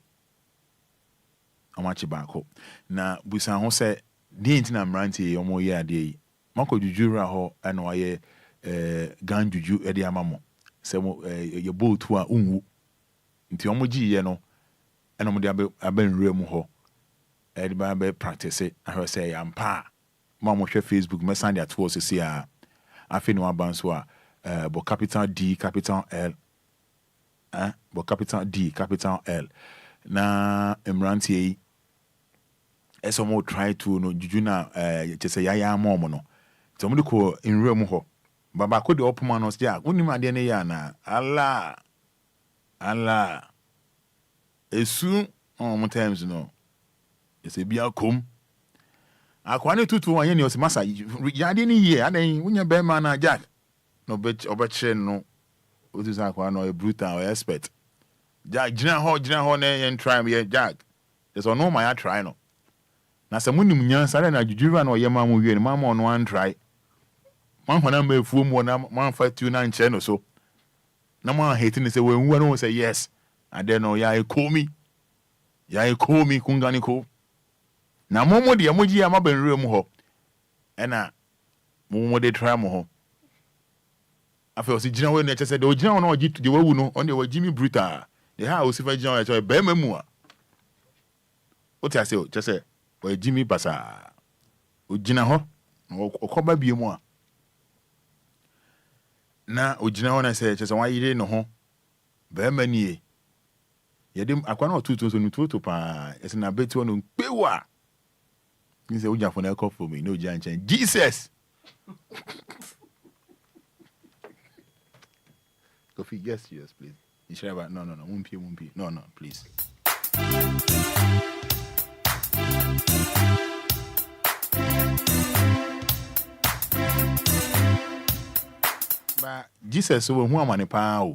A: Na busa ho se di ntina Mrantie omo ye ade mako jujura ho ana waye gan juju e de amamo se mo ye botu a unwu nti omo gi ye no ana mo de abenre mu ho e de ba be practice ahwe se ya mpa ma mo hwe Facebook me send at wo se sia afi no abanso a bo capital D capital L bo capital D capital L na Mrantie eso mo try to no juju na chese yaya mom no to mo de ko enwura mu ho baba ko de opoma no sia woni ade ne ya na Allah esu on times no ese bia kom akwane tutu wanye ne o masa ya ade ni ye adan wonya be ma na jack no be obekire no otu akwa no e brutal or expert jack gina ho na yen try me jack there's no my try no na se munim nyansa na jujura na oyema mu wie ne mama ono an try man hona ma efuo mu na man fa tu na nche no so na man hate ni se wenwu no say yes and then no ya ekomi kungani ko na momo de amoji ya mabenre mu ho ena momo de try mu ho afa o si gina we na chese de o gina no ogi de wawu no on de wagimi brutal de ha o si fa gina ya be mamu a o ti ase o chese o Jimmy basa o gina ho okoba bie mu a na o gina ho na se chese wa yire no ho be manie yede akwa na otutu so nutu pa ese na beti wono pewa You say, "Uja for na call for me." No, Janchen. Jesus. Kofi, yes, please. You share about no. Won't be. No, please. But Jesus, who am I pa?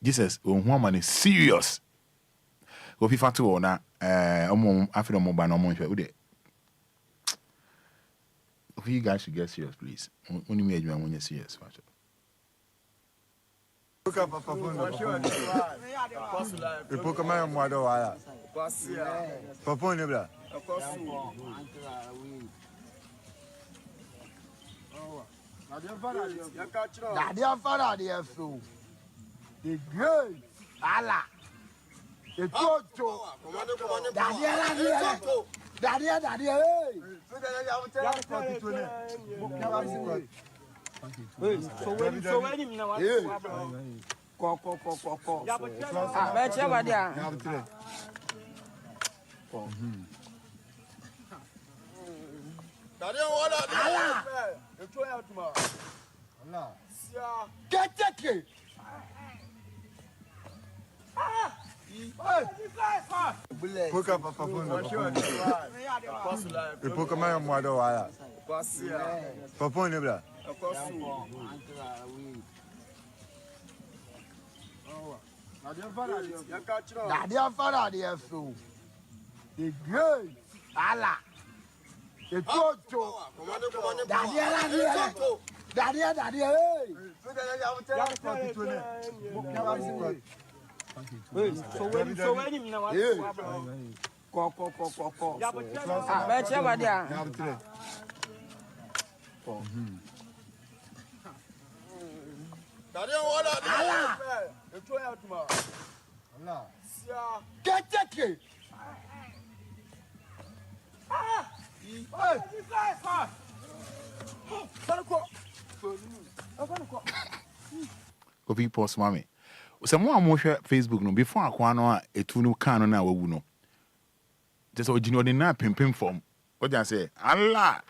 A: Jesus, who am I serious? Kofi fatu ona after mo ba no mo hwe. You guys should get serious, please. Only me adwuma when you serious, father.
H: Look up, Papa. Report my mother. Why? Papa, nebla.
I: Daddy Fada DLFM. The great Allah. The Toto. Daddy, hey.
J: So when him now ko. Ba che ba dia.
I: Daddy wala. Allah. The throw out tomorrow. Allah. Get.
H: Look up, Papa. Report my mother. Why? Papa, nebla.
I: Daddy Fada DLFM. The great Allah. The Toto. Daddy, hey.
J: So when him now ko. Ba che ba dia.
I: Daddy wala. Allah. The throw out tomorrow. Allah. Get.
A: Kofi post mami. So mo amhwe Facebook no before akwa no a etu no kan no na wawu no. Just original de na pimpim form. What you say? Allah.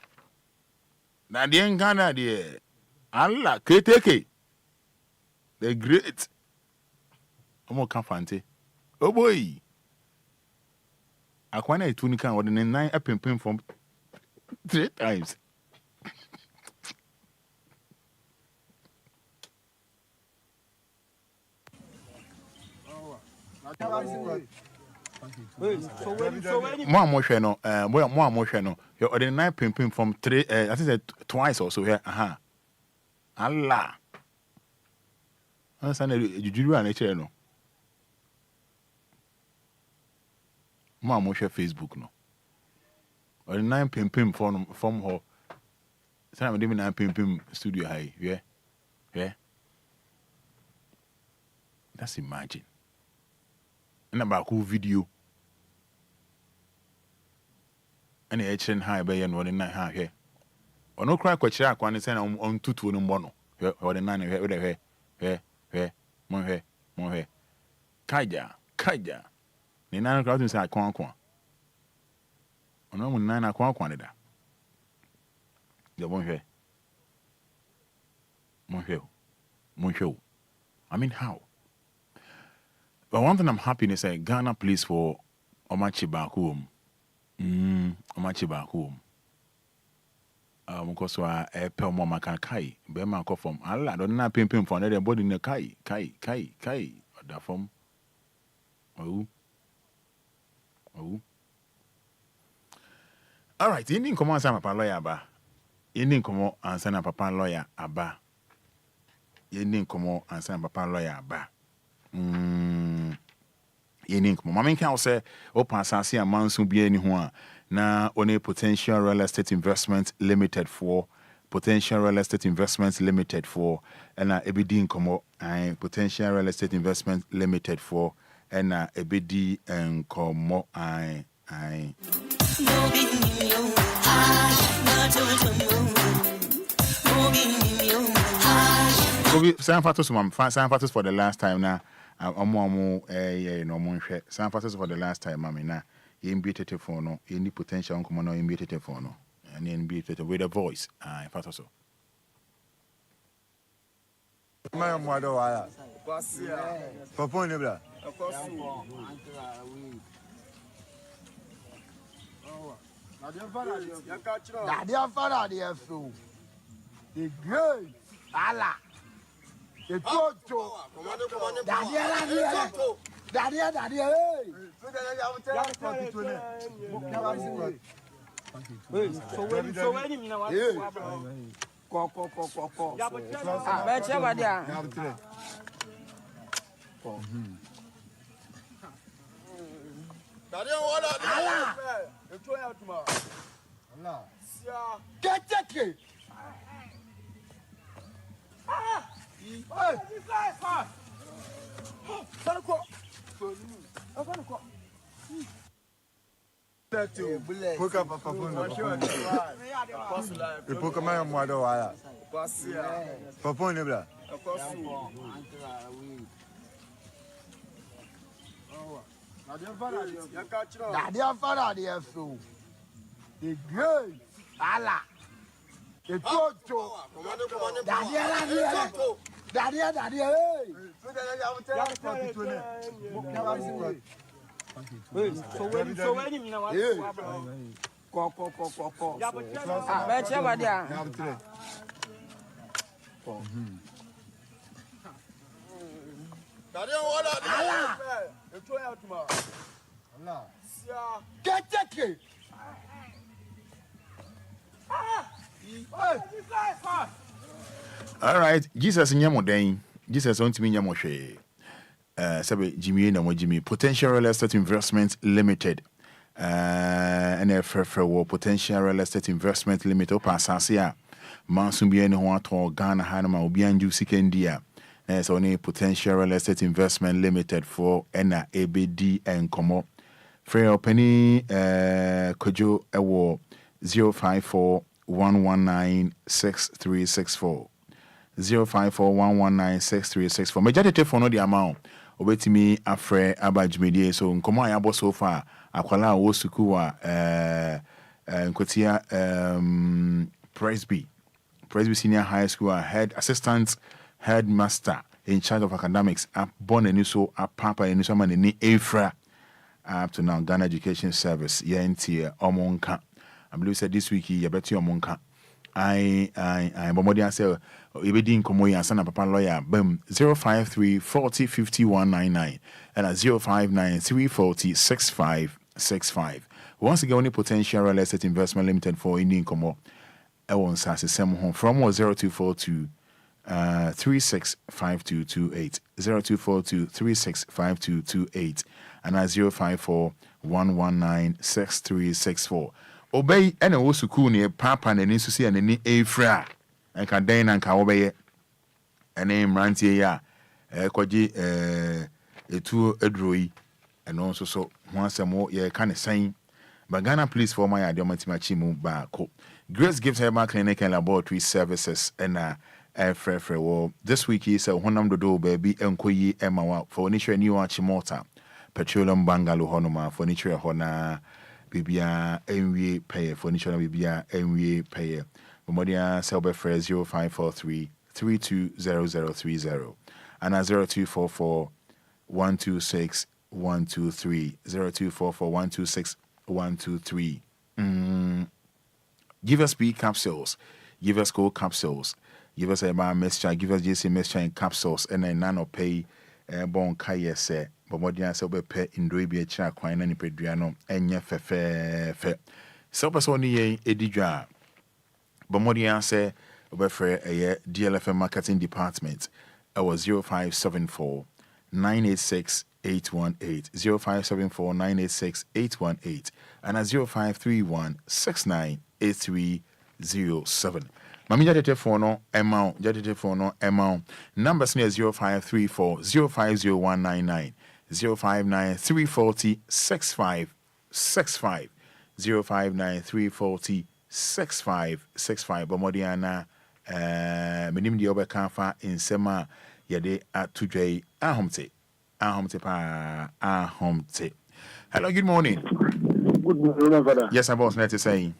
A: Na de ngana de Allah keteke. The great. Omo kan fante. Oh boy. Akwa na etu no kan wo de 9 pimpim form 3 times. Mo amhwe no mo amhwe no you order 9 pimpim from 3 I think twice also here Allah answer jujuru an chere no mo amhwe Facebook no order 9 pimpim from ho say me 9 pimpim studio high yeah that's imagine and about cool video and the action high by and one night here. Or no cry quite shark one is on 2 no mono. Or the 9 here with a hair, more hair. Kaja. The 9 o'clock inside Quan. On no 9 o'clock quantity. The one here. More show. I mean, how? But one thing I'm happy is that Ghana police for Omachi back home. Omachi back home. Because I pay more my kai. Be man come from Allah. Don't na pim for another body in the kai. That from. Oh. All right. You didn't come answer my papa lawyer aba. You didn't come answer my papa lawyer aba. You didn't come answer my papa lawyer aba. Yenink mama can say open asase amanso bia ni ho a na one potential real estate investment limited for and ebedi nkomo potential real estate investment limited for and ebedi nkomo I San Fatos for the last time now. No more some factors for the last time, mammy. Now, NBA phone no any potential nkɔmɔ no NBA phone no and NBA with a voice in fact so
H: My mother wala. Papa ni bla.
I: Dadia Fada DLFM. The great Allah. The Toto. Dadia.
H: Poka papa phone. Poka my mother wala. Papa ni bla.
I: Dadia Fada DLFM. The great Allah. The Toto. Dadia.
A: all right Jesus nyamo den Jesus on timi nyamo hwe sabe Jimmy na mo Jimmy Potential Real Estate Investment Limited and for Potential Real Estate Investment Limited o pasase a manso bia ne ho ato Ghana Hanama Obia nju sikendia so only Potential Real Estate Investment Limited for ena ABD and komo free penny kojo ewo 054-119-6364 054-119-6364 majority for no the amount obetimi afre abajmedie so nkomo ayabo so far akwala wo suku wa nkotia Presby Senior High School head assistant headmaster in charge of academics up born and so up papa and so man ni Efra up to now Ghana Education Service yentie omonka I believe said this week you bet you omonka I bomodi say ebedi nkomo ya sana papa lawyer bam 053-40-5199 and 059-340-6565 once again only Potential Real Estate Investment Limited for Indian nkomo ewon sase sem ho from 0242 365228 0242365228 and 054-119-6364 obey ene wo suku ne papa na ni susi na ni Efra enka den na nka obeye ene mrantie ya kwaji etu edroyi eno nso so ho asemo ye ka ne san Ghana Police for my adiomatima mu ba ko Grace gives her clinic and laboratory services and frefre this week is a honam do baby enkoyi emawa for nature new achimota petroleum bungalow honoma for nature hona bibia enwie pay for nature bibia enwie pay momodia selbe free 0543 320030 and 0244 126 123 0244 126 123 Give us B capsules, give us gold capsules, give us a mixture, give us JC mixture in capsules, and then nano pay bon kaya se, but what you say pe indui cha quine and pedriano, and ye fe. So person ye edija, but what you say over a DLFM marketing department, I was 0574 986 818 0574 986 818 and 0531 69 8307. Mami jadete phone amount. Numbers near 0534 050199 059 340 6565 059 340 6565. Bomodiana minim di obekafa in sema yade atujay ahomte pa ahomte. Hello, good morning.
D: Good morning, Fada.
A: Yes, boss, let us say.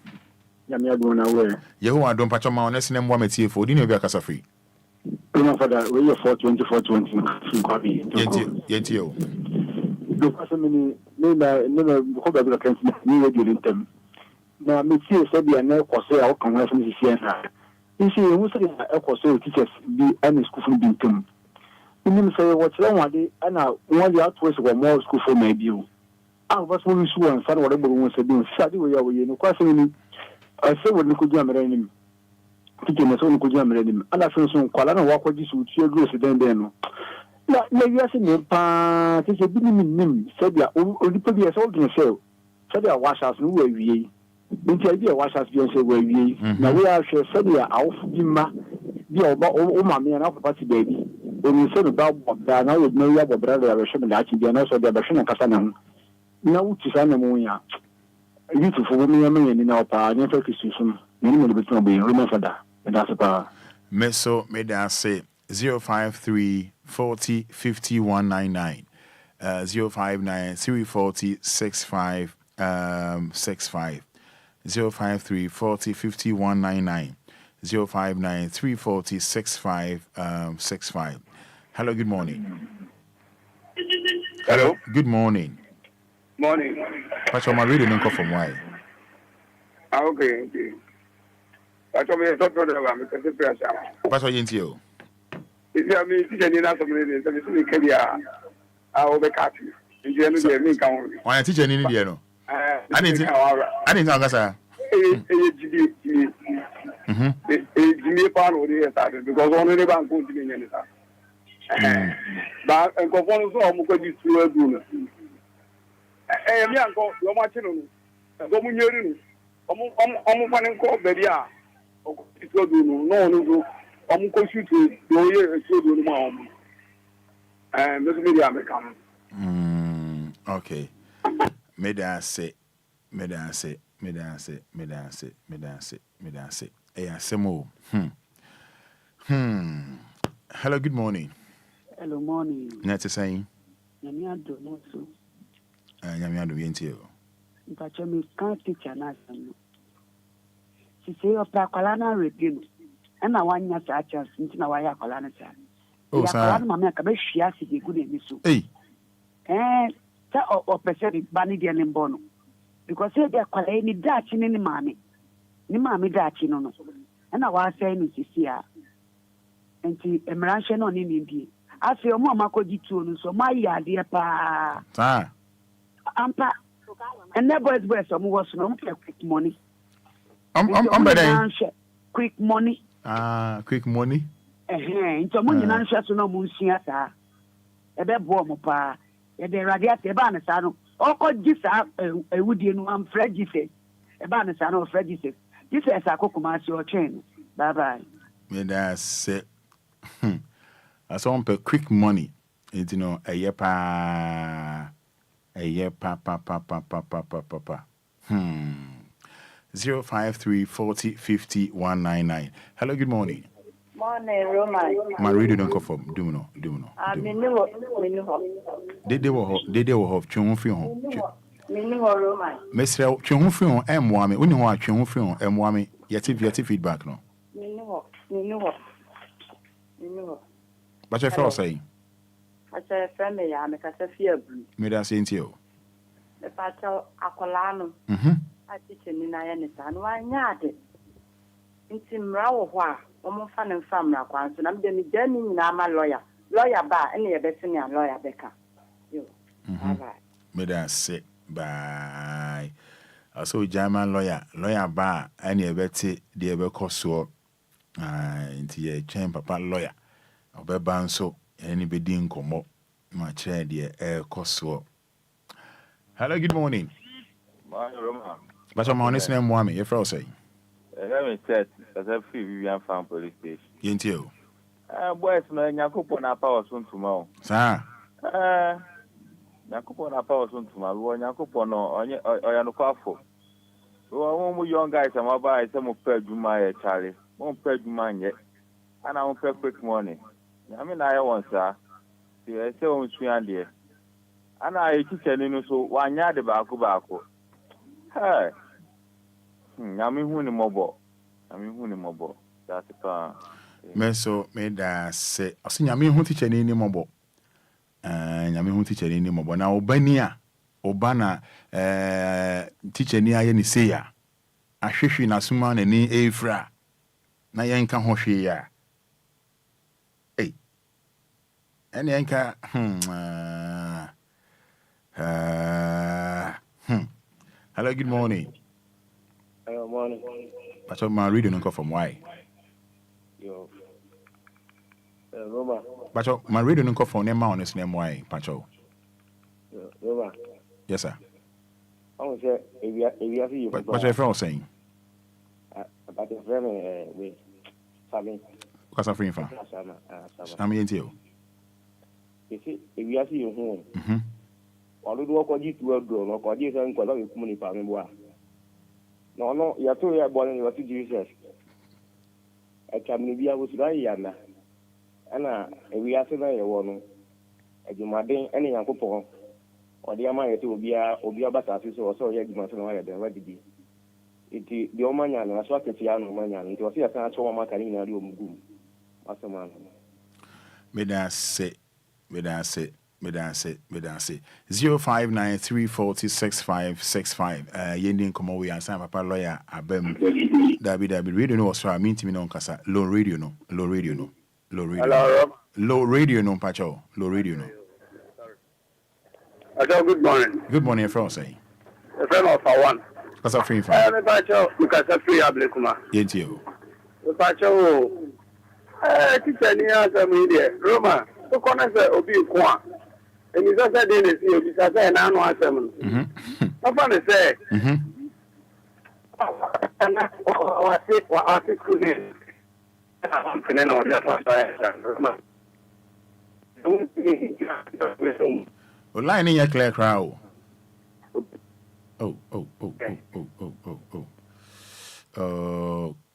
D: Yamia going away.
A: Yehu don't patch my honest name one with you for dinner be casa free.
D: Fada, we are 420.
A: Yentio.
D: The person never hope I can see during them. Now, me see said the another say our conversion is here. You see, most of the teachers be any school from Bintum. You mean say what's wrong with it? And now one the outways were more school for my view. I was when we saw and found whatever we said, study where we are, no question. I say what we could do, him. Teaching us only could do, him. And I feel so quite a walk with this with your grace then. No, you are saying, Pa, this is a big name, said the only put us all to show. Said the wash us no way. The idea wash us be say where we. Now we are sure said the off Dimma, the mammy and our party baby. When you said about that, now you know your brother, I was showing that you are also the version of Casanam. Now to San Amonia. Beautiful women in our power, never Christian, minimum between being remembered that. And that's a power.
A: Meso made us say 053 40 50 199 059 340 65 65 053 40 50 199 059 340 65 65. Hello, good morning.
K: Hello.
A: Good morning.
K: Morning.
A: Pacho, my radio don't come from why?
K: Okay. Pacho, me talk to them. Me say pressure.
A: Pacho, yentio.
K: If you me teacher ni na so me say me career. I will be cut. Nje no dey me kan.
A: Why teacher ni dey no? I didn't know that.
K: Jimmy Pan or the started because only the bank won't be any time. But and conform so I'm going to do a good. Me uncle, you're watching. Go Munyeri. I'm finding call Bedia. It's good. No. I'm going to shoot you. You're so good, mom. And this media American.
A: Okay. Me dance say. Semo. Hello, good morning.
L: Hello, morning.
A: That's saying.
L: Nyamiado no so.
A: Nyamiado yentio.
L: Mpacho me can't teacher na some. She say o pa kwala na review. E na wanya sa chance nti na waya kwala na sa.
A: Oh,
L: sir. Ya kwala ma me ka be hwia se de gude mi so.
A: Hey.
L: Ta o pese di bani de ne mbono. Because they are calling ni dachi ni mami. Ni mami dachi no. And I was saying to see her. And to emerge on in India. I feel more Mako Jitu, so my idea pa. Ampa. And that boys were some was no quick money. Quick money.
A: Quick money.
L: Into money answer to no moonsiata. A bed warm pa. A de radiate banasano. Oko jisa ewudi no am Fred jise e ba ne sa no Fred jise jise asakokoma si o chain bye bye
A: me da say aso on pe quick money you know a year pa 053 40 50 199. Hello, good morning.
C: Morning, Roman.
A: My radio don't come from Dumino. They were Chun Fion.
C: Roman.
A: Mr. Chun Fion, and Wami, only one Chun Fion, and Wami, yet feedback. No, but I felt saying,
C: I said, family, I'm a fear.
A: Made us into you.
C: The Pacho Acolano. I teach in Nayasan, why not? It's in Rawa. I'm fan and family. I'm the journey now, my lawyer. Lawyer bar, any a better than lawyer Becca. You.
A: Made us say, bye. I saw German lawyer bar, any a better, dear Becoso, into a chain papa lawyer. Obe banso, anybody in come up, my chair, dear air coso. Hello, good morning. But I'm honest name, Wami, your friend say.
M: Let me set as a free Vivian Farm Police Station.
A: Yentio.
M: Boys, no, Yakupo na power soon tomorrow.
A: Sir.
M: Yakupo na power soon tomorrow. Yakupo no, or Yanukafo. Oh, young guys, I'm about some of Peduma, Charlie. Won't Peduma yet. And I won't pay quick money. I mean, I want, sir. I say, on 300. And I teach you so 1 yard back. Hey. Nyame hu ni mobo. Nyame hu ni mobo. That's pa.
A: Meso me da se. Ose nyame hu teacher ni mobo. Nyame hu teacher ni mobo. Na obania obana teacher ni aye ni se ya. Ahwehwe na suma na ni efra. Na yenka ho hwe ya. Hey. Ene yenka Hello, good morning.
N: Hello, morning.
A: Pacho, my radio no come from why?
N: Yo. Roma.
A: Pacho, my radio no come from name on his name why, Pacho.
N: Roma.
A: Yes, sir.
N: I want to say, if you have you.
A: Pacho, if I was saying.
N: But the friend, with Sammy.
A: What's a free fan? I'm into you.
N: You see, if you have you home. All the work of you to a grown or Jesus and Quadrant with money for me. No, you are too born in your Jesus. I can be able to die, Yana. And we are saying, one. As you might think any young couple or the Amaya to Obia Batas or so, you must know where they be. It is the Omanian, as what the Piano Manian, it was here a show Macarina room. Master man.
A: May I say, 0593406565 yending komo we ansa papa lawyer abem dabi radio no so I mean to me no kasa low radio no
K: Hello.
A: Low radio no pacho low radio no.
K: Hello, good morning.
A: Good morning, friend. Say
K: A friend of one.
A: Kasa free fan.
K: Me pacho because free ablekuma.
A: Yentio.
K: Me pacho teacher ni asa me there Roma. So kona se obi kwa. Eni sasa dey na see obi sasa na anu asem. Papa ne say. Ana wa school ni. I'm feeling on that Roma.
A: Line in your clear crowd.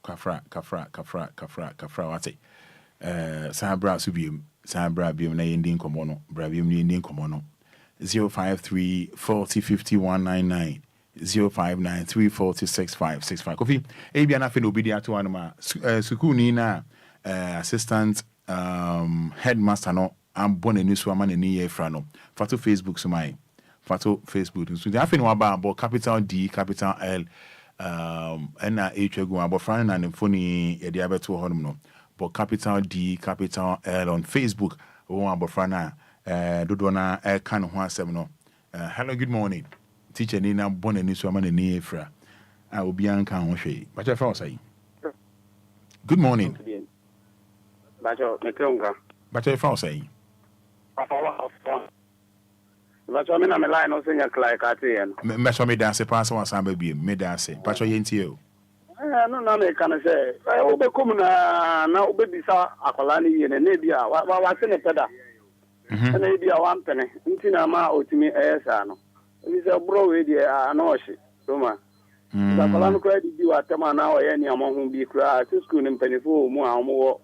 A: Kafra wate. Sabra subium Sabra bium na yending komono brabium yending komono 053405199 05934066565 Kofi ebia na fe no obidia to anoma school ni na assistant headmaster no ambon eni so ama ni ye fra no fato Facebook so mai fato Facebook so dia fe no aba abo capital D capital L na echegu abo fra na ne phone ye dia beto ho no but capital D, capital L on Facebook. Dodo na kan ho asem no. Hello, good morning. Teacher ni na bon ani so amana ni efra. Obia nka ho hwe. Bacha fa osai. Good morning.
K: Bacha mekonga.
A: Bacha fa osai.
K: Bacha me na me line no senya klai ka te yen.
A: Me so me dance pass one samba bi me dance. Bacha yenti o.
K: No na me kana say obe kom na obe bisa akola ni ye na bia wa se ne peda na bia wa mpene nti na ma otimi esa no bisa bro we die na o hye Roma akola no kwa di wa tema na o ye ni amohu bi kra school ni mpanifo mu a mo wo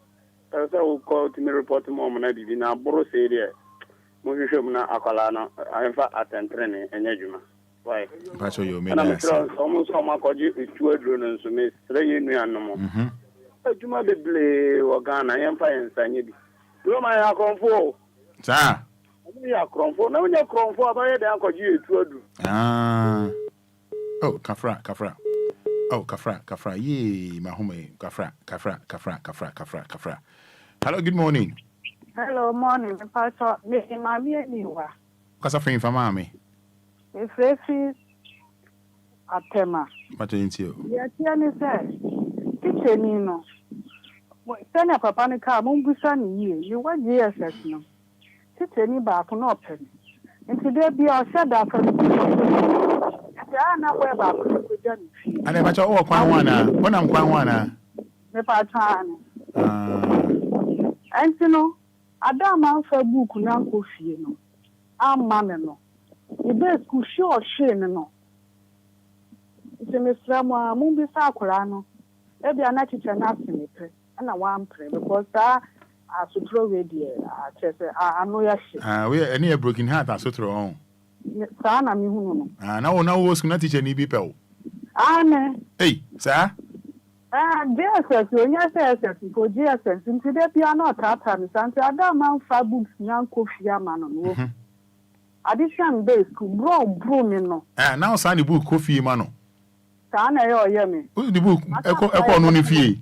K: se o ko timi report mo na bibi na bro se die mo hwehwem na akola no amfa atentre ni enya djuma. Why?
A: Pacho yo me
K: na so ma ko ji tu adro no so me sre ye nu anom. Adwuma beble wo Ghana ye mfa ensanye bi. Roma ya konfo.
A: Sa.
K: Ya konfo na nya konfo abaye de ankoji tu adro.
A: Oh, kafra. Oh, kafra. Ye mahome kafra. Hello, good morning.
O: Hello, morning. Pacho me mami eniwa.
A: Kasa free for mami.
O: Efefi atema.
A: What into you?
O: Ya tiani say. Teacher ni no. Sena papa ni ka mo busa ni ye. You wa GSS no. Teacher ni ba ko no pen. Nti de bia o sada ka ni. Ya na we ba ko ko jani.
A: Ane bacha o kwan wana. Bona kwan wana.
O: Me pa tani. Enti no. Adama fa book na ko fie no. Amma me no. Ibe school show shame no. Ise me srama mu bi sa akora no. E bia na teacher na asemepe. Na one pray because that asutro we there chese ano ya shi.
A: We any a broken heart asutro on.
O: Sana mi hunu no.
A: Na wo school na teacher ni bi pe wo.
O: Ne.
A: Hey, sir.
O: GSS, onya SS for GSS. Nti de bia na tata mi santi ada man fa books nyan kofi ama no. Addition base bro mi no.
A: Now sign the book kofi ma no.
O: Sana ye oye mi.
A: The book eko no ni fie.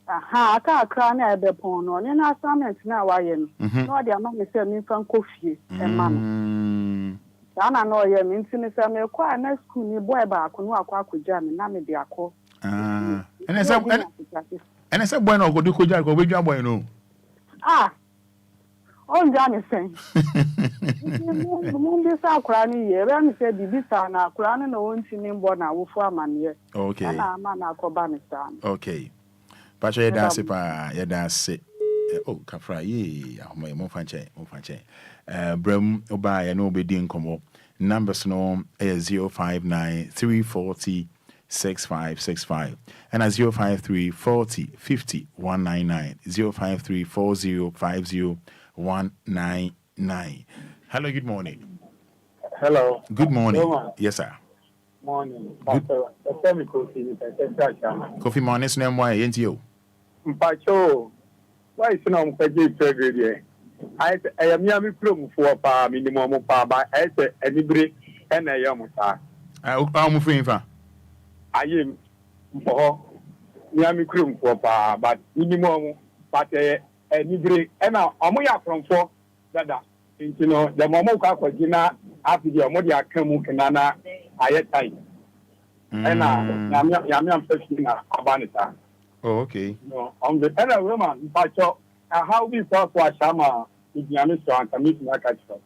O: Aka akra na ebe pon no. Ni na assignment na wa ye no. No dia ma me se mi fa kofi e ma no. Sana no oye mi nti ni se me kwa na school ni boy ba ko no akwa akogya mi na me de akọ.
A: And I said, bueno, go do Koja, go with your boy. No.
O: Oh, Johnny saying, Moon this our cranny here, and said, the Bissana, Cran and own team born now for man here.
A: Okay,
O: man, Kobanistan.
A: Okay, but you that's it, that's it. Oh, Kafra, ye, my Monfanche. Brem Obia, and Obedin Como. Numbers no 059 340 6565 and at 053 40 50 199 053 40 50 199. Hello, good morning.
P: Hello.
A: Good morning.
P: Hello,
A: yes, sir.
P: Morning.
A: Coffee morning, name why ain't you?
P: Mpacho, why is no Peggy February? I am Yami Plum for pa minimum pa by anybody and a yamuta.
A: I'm free.
P: I am for Yami Krum for pa, but minimum, but anybody, and now Amoya from four that, you know, the Momoka for Gina after the Amodia Kamu Kanana, I had time. And now Yamiam Feshina Abanita.
A: Oh, okay.
P: No, on the other woman, Pacho, how we talk for Shama, if Yamiso and committing a catcher.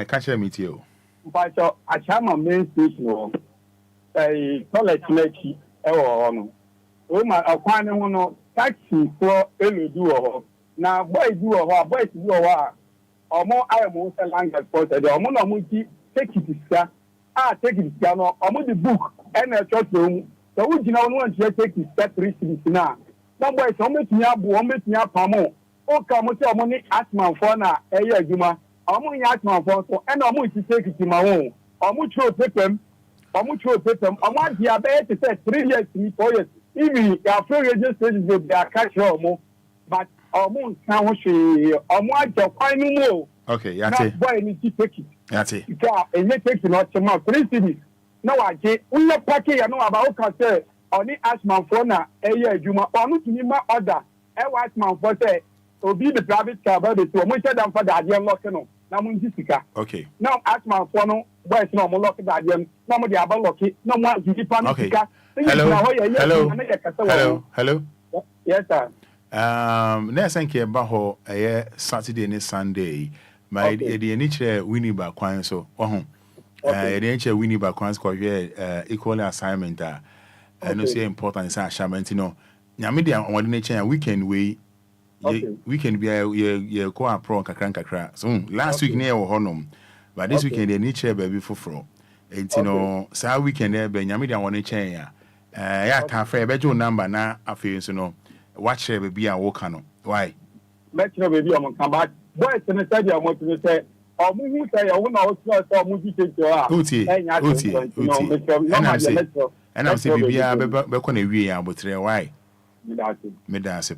A: Catcher meet you.
P: Pacho, a Shama main station. College leki ono woman akwane ho no taxi for eludu na boy du boy du omo ayemo se language for the omo no mo ti take it no omo the book and a church room so we gina no wan take it step 3 cities na boy so omo ti abo omo ti apamo o ka mo ti omo ni atman for na eye adwuma omo nya atman for so and omo ti take it ma wo omo throw paper paper. I want the abbey to say 3 years, 4 years. Even your free registration will be a cash more, but almost now she want your final more.
A: Okay, Yati.
P: Boy, need to take it.
A: Yati.
P: And you take it not tomorrow. 3 cities. No, I get. We are packing. I know about cancer. Only ask my phone a year. You must only to me my order. I watch my phone say, "Oh, be the private car, but it's much than for the idea locking. Now,
A: okay.
P: Now, ask my phone. Boys, no more lucky that you no more the about lucky, no more the pan.
A: Okay. Hello.
P: Yes, sir.
A: Next thank you about Saturday and Sunday. My the nature Winnie back one so the nature Winnie back one square equal assignment no say important is assignment no. Nyamidia on nature weekend weekend be a go pro kakra. So last week near honum. But this weekend, they need chair baby for fro. And you know, so weekend there, Benyamida want to chair. Yeah, can't fair better number now. I feel so no. Watch chair baby and walk on. Why?
P: Let's know baby, I'm come back. Boys, and I said, I want to say, or move say, I want to also movie to
A: Uti. And I'm saying, baby, I'm back on a way. I'm but why? Medase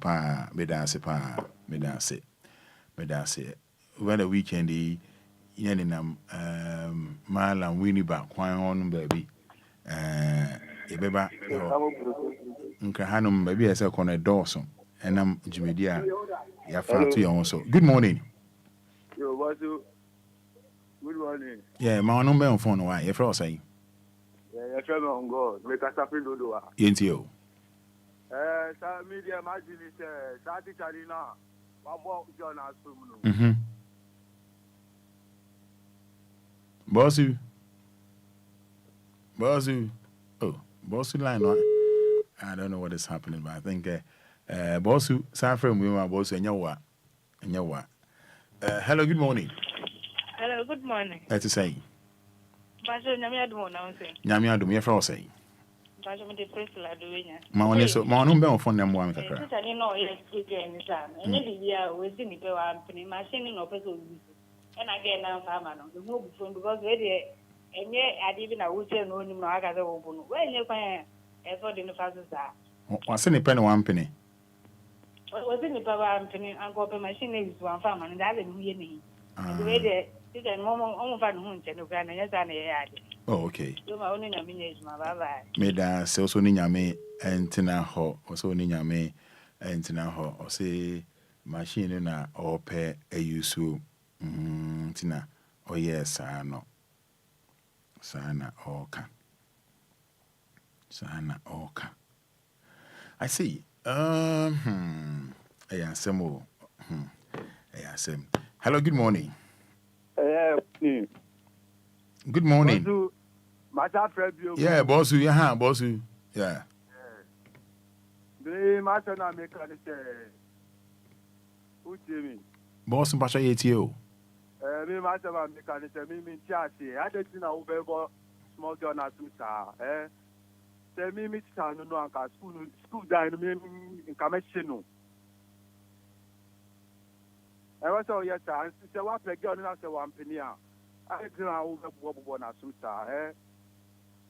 A: when the weekend, Yaninam Marlon Winnie back, quite on baby. Ebeba Nkahanum baby as a corner Dawson, and I'm Jimmy Dia. You're far too young also. Good morning.
Q: Good morning.
A: Yeah, my number on phone. Why? You're from saying?
Q: Yeah, you're trying on God. Make us happy to do it.
A: Yentio.
Q: Media imagine it. Sati Charina. What about John Asum?
A: Bossy. Oh, Bossy line. I don't know what is happening, but I think Bossy, Safran, we were boss and your hello, good morning.
R: Hello, good morning.
A: That's to say.
R: Bajo Nyamia do now say.
A: Nyamia do me for say.
R: Bajo me the first la do nya.
A: Ma one so ma no be on phone dem one kakra.
R: Sister ni no yes again ni sa. Enye bibia we si ni pe wa mpini machine no person use. And again, I'm farmer. The move from because ready, and yet I didn't know which and only I got the open. When you find effort in the fastest.
A: What's any penny 1 penny?
R: What was in the power I'm pinning Uncle machine is one farmer and that didn't hear me. The way they did a moment on fan hunch and the yes, and
A: oh, okay.
R: You my only nomination, my bye.
A: Made a sales on me and Tina Ho, or so Nina me and Tina Ho, or say machine in a or pair a use Tina. Oh, yes, I know. Sana Oka. Sana Oka. I see. Yeah, Samo. Yeah, Sam. Hello, good morning. Good morning. Yeah, Bossu. Yeah, Bossu. Yeah. Bossu, Pasha, ATO.
Q: Me myself, I'm mechanic. Me chassis. I didn't know over small girl not to star. Tell me, Miss Town, no, Uncle school down in commission. I was all yes, I said, what the girl not say 1 penny. I didn't know over one as to star.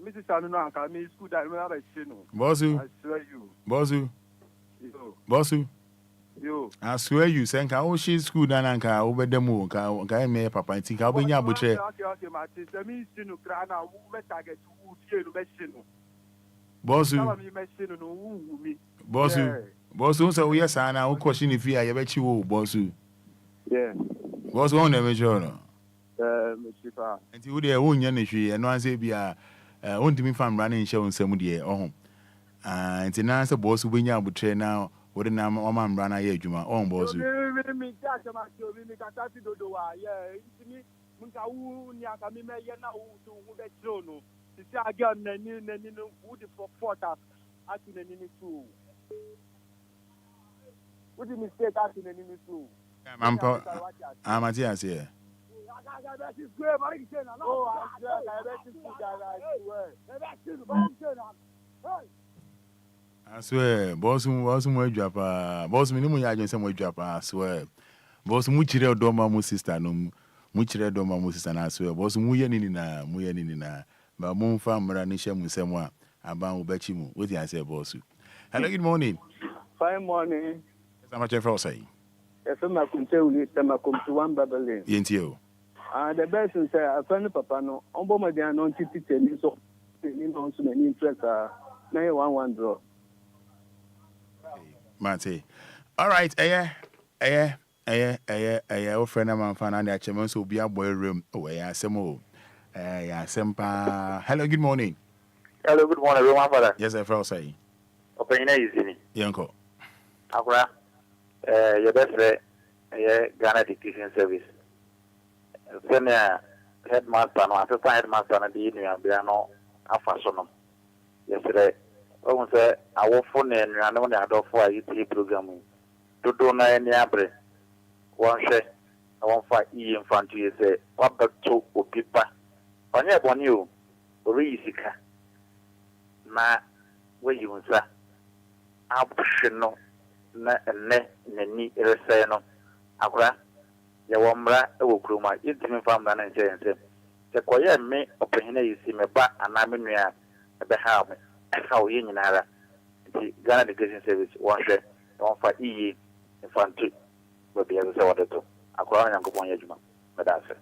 Q: Mrs. Town, no, Uncle, me school down in commission.
A: Bossu.
Q: I swear you.
A: Bossu. Bossu.
Q: You.
A: I swear you send how she school down and car over the moon. Can me papa and think I'll be your butcher.
Q: Okay, Martin. The means to Crana, who met target who fear to mention.
A: Bossu. Bossu. Bossu, so yes, I now question if you are bet you, Bossu.
Q: Yeah.
A: Bossu on the major.
Q: Mr.
A: And you there won't yannish and once be a won't me from running show on some day at home. And the answer boss when you are butcher now. What the name of my brother here, Juma? On boss.
Q: What the mistake asking any too?
A: I'm at here. I swear, boss, my drop, boss, minimum, I just some drop, I swear. Boss, muchire doma mu sister, no, muchire doma mu sister, I swear. Boss, muyanina, but moon farm ranisha musemwa, about Bechimu. What I say, boss? Hello, good morning.
P: Fine morning.
A: How much ever say?
P: If I'm a control, I'm a come to one Babylon.
A: Yentio.
P: The best is a friend of Papa, no, on Boma, they are non titty, so, you know, so many interest, 911 draw.
A: Mate. All right, our friend of mine found out that Chairman will be a boy room. Oh, yeah, Samo. Yeah, Sempa. Hello, good morning.
S: Hello, good morning, everyone. Fada.
A: Yes, I felt say.
S: Opinion is in it.
A: Yanko.
S: Akura. Your best friend, Ghana Education Service. Senior headmaster, no, assistant headmaster, and the union, no, a fashion. Yesterday. I say I will phone and I know that I for a UT program. To do na any abre. One share. I want for E in front of you say what back to Opipa. On your bonio, Risika. Na where you say optional na ni reseno. Akura. Ya wambra ewo kruma. Intimi farm na nje nse. Se koye me opinion you see me ba anamenua ebe ha me. How you in the Ghana Education Service, one share, one for E in front to will be able to say what to do. I call on Uncle Ponyajuma, but that's it.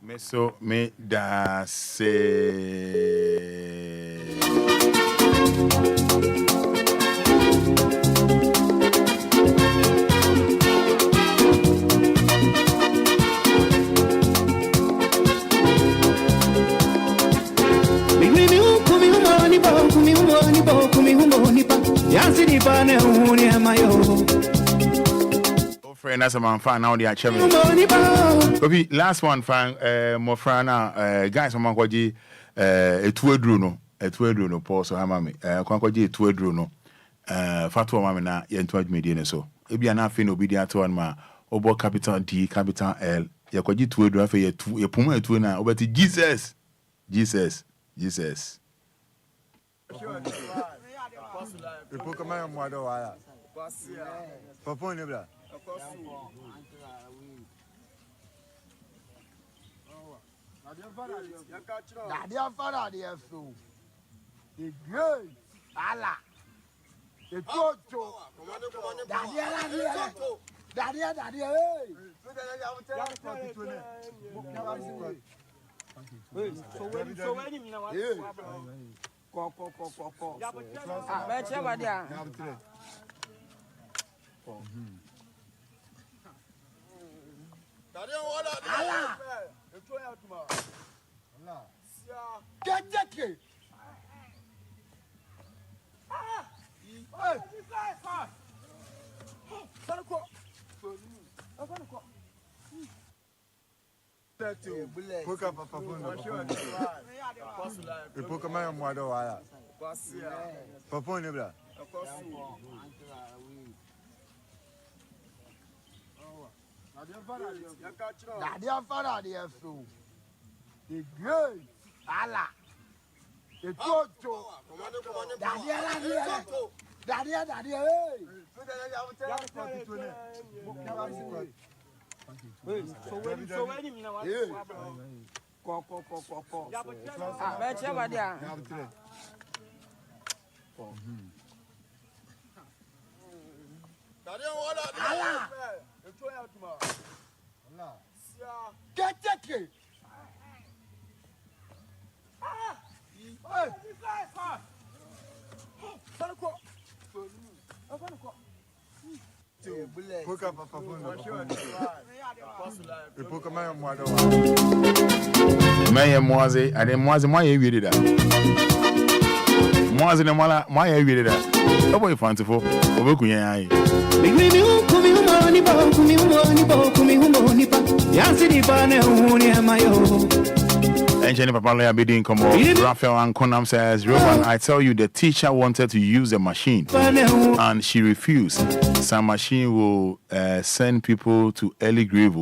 A: Meso me da se. Friend, that's a man fan now. They are checking. Last one, fan, more friend now. Guys, I'm going to a 2 no, Paul, so I'm a 2 no. Fatu mama na yentuaj mediane so. Ebi ana afi no obedient to one ma obo capital D capital L. Ya kwaji 2 afi ye puma 2 na obeti Jesus.
H: Ipo kama ya mwado wala. Papo ni bla.
I: Daddy Fada DLFM. The great Allah. The Toto. Daddy,
H: Poka papa pondo. E poka mai moada wala. Papa ne bra.
I: Daddy Fada DLFM. The great Allah. The Toto. Daddy,
H: Poka papa pondo. E poka mai moada
A: wala. Maya Moise, and then Moise, my read it. Moise and Mala, my read it. Oh, boy, fanciful. Obukuya. Engineer Papa Lea Bidin Komo, Raphael and Konam says, Roman, I tell you, the teacher wanted to use the machine and she refused. Some machine will send people to early grave.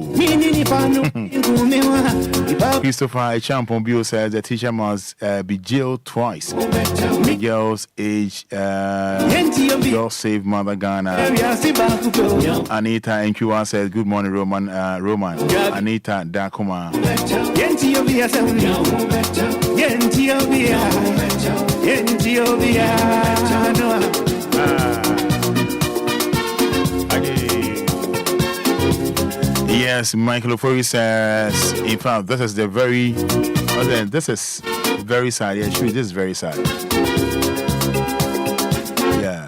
A: Christopher Echampon says the teacher must be jailed twice. The girl's age, God save Mother Ghana. Anita Enquiries says, good morning, Roman. Anita Dakuma. Yes, Michael Ofori says, in fact, this is very sad. Yeah, this is very sad. Yeah.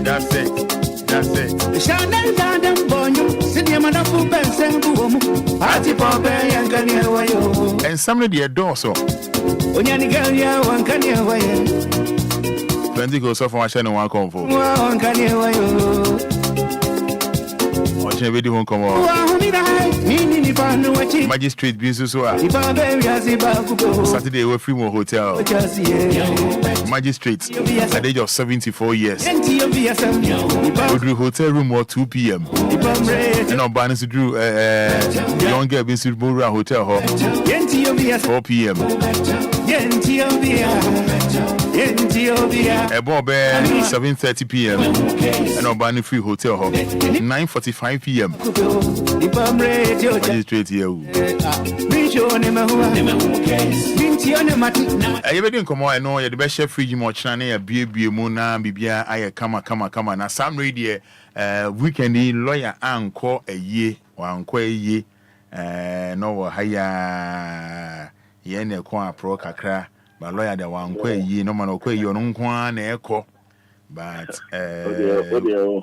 A: That's it. And somebody adore so. Plenty goes off on channel one come for. Video won't come on. Magistrate Bizusoa. Saturday, we're free more hotel. Magistrate at the age of 74 years. We drew hotel room or 2 p.m. And our banners drew young girl been suitable hotel hall 4 p.m. About 7:30 p.m. and our banner free hotel hall 9:45 p.m. Magistrate here. Everything come on, I know you're the best chef free more channel, a baby mona, bibia, I come. Now, some radio weekend lawyer anchor a year or anchor a year, no higher yen qua pro cacra, but lawyer the one quay ye, no man or quay your own quan echo, but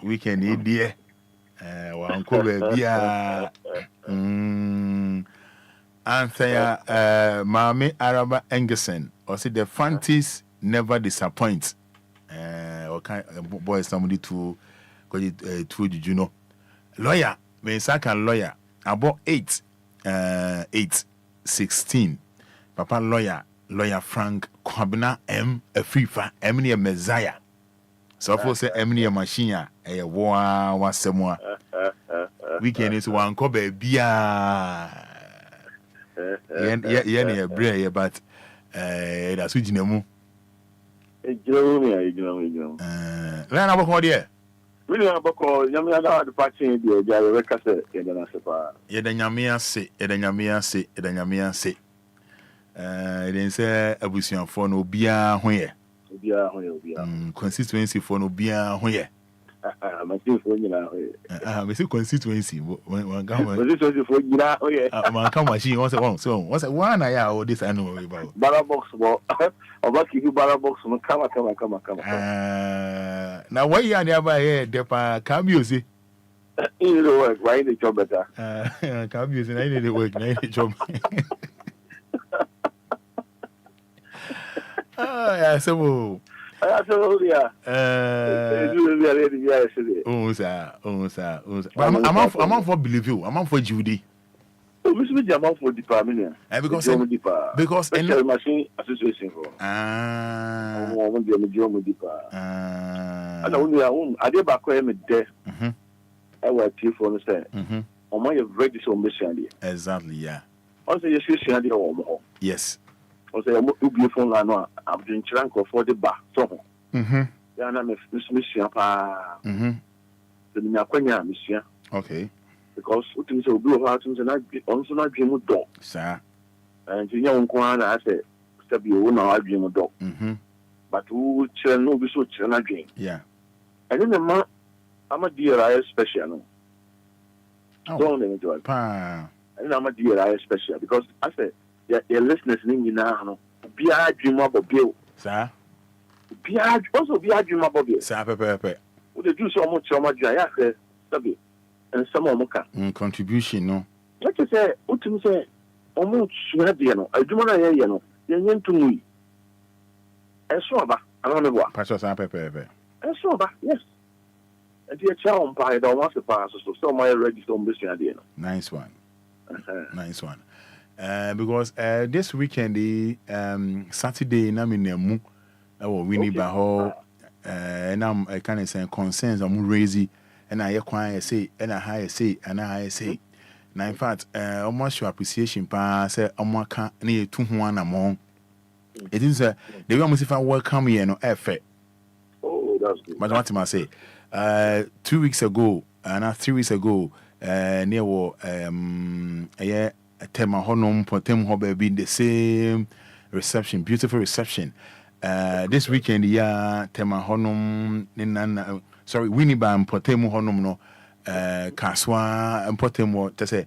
A: weekend dear. One cover beer. Anthea Mami Araba Engerson, or say the fancies never disappoint. Or kind boy somebody to go to you know. Lawyer, when second lawyer about 8/16. Papa lawyer Frank Kwabena M a FIFA M near Messiah. So for say Emily machine a wa semwa weekend is one kobe bia Yeah, brave, but that's which name. Learn about what dear.
T: Really, I'm about Yamia, the party, the Java,
A: Yedanyamia say. It didn't say Abusian for no beer here. Constituency for no beer here.
T: My team for you now.
A: Constituency. One government. My come machine was one. So, what's one I owe this annual about?
T: Barabox, about you, Barabox, come.
A: Now, why you are nearby here, Depa? Come you see?
T: You know work, why the job better?
A: Come you see, I need to work, I need to job. Yeah, so.
T: Yeah.
A: I'm on for believe you. I'm on for Judy.
T: I'm on for department.
A: Because
T: any machine association. I did back when I'm there. I was here for understand. On my register mission.
A: Exactly, yeah.
T: Also, you see,
A: yes.
T: Also, I'm beautiful. I'm doing trunk for the bar. So, yeah, I'm a mission. The Nakwanya mission.
A: Okay.
T: Because what is a blue heart and I also not dream of dog.
A: Sir.
T: And you know, I said, step you now, I dream of dog. But who shall no be so children dream?
A: Yeah.
T: And then I'm a DLI special. Don't let me do it. And I'm a DLI special because I said, your listeners need you now. Be a dream of a bill.
A: Sir.
T: Also be a dream of a bill.
A: Sir, Pepe.
T: Would you do so much I said, and some of them
A: contribution, no.
T: What you say, what you say, almost Swediano, I do not know, you to me. I saw that, I don't know what.
A: Pastor Pepe.
T: I saw that, yes. And the child by the one the pastor, so my register on this idea.
A: Nice one. Nice one. Because this weekend, Saturday, I'm in the moon, Winnie Baho, and I'm kind of saying concerns, I'm raising. And I acquire say, and I say, Now, in fact, almost your appreciation, pa, say, Omaka near 2-1 among. It is they will if I welcome you, no effort.
T: Oh, that's good.
A: But what I say, 2 weeks ago, and 3 weeks ago, near a tema honum, potem hobby being the same reception, beautiful reception. This weekend, yeah, tema honum, sorry, Winneba and Potemo Honum no Kaswa and Potemo to say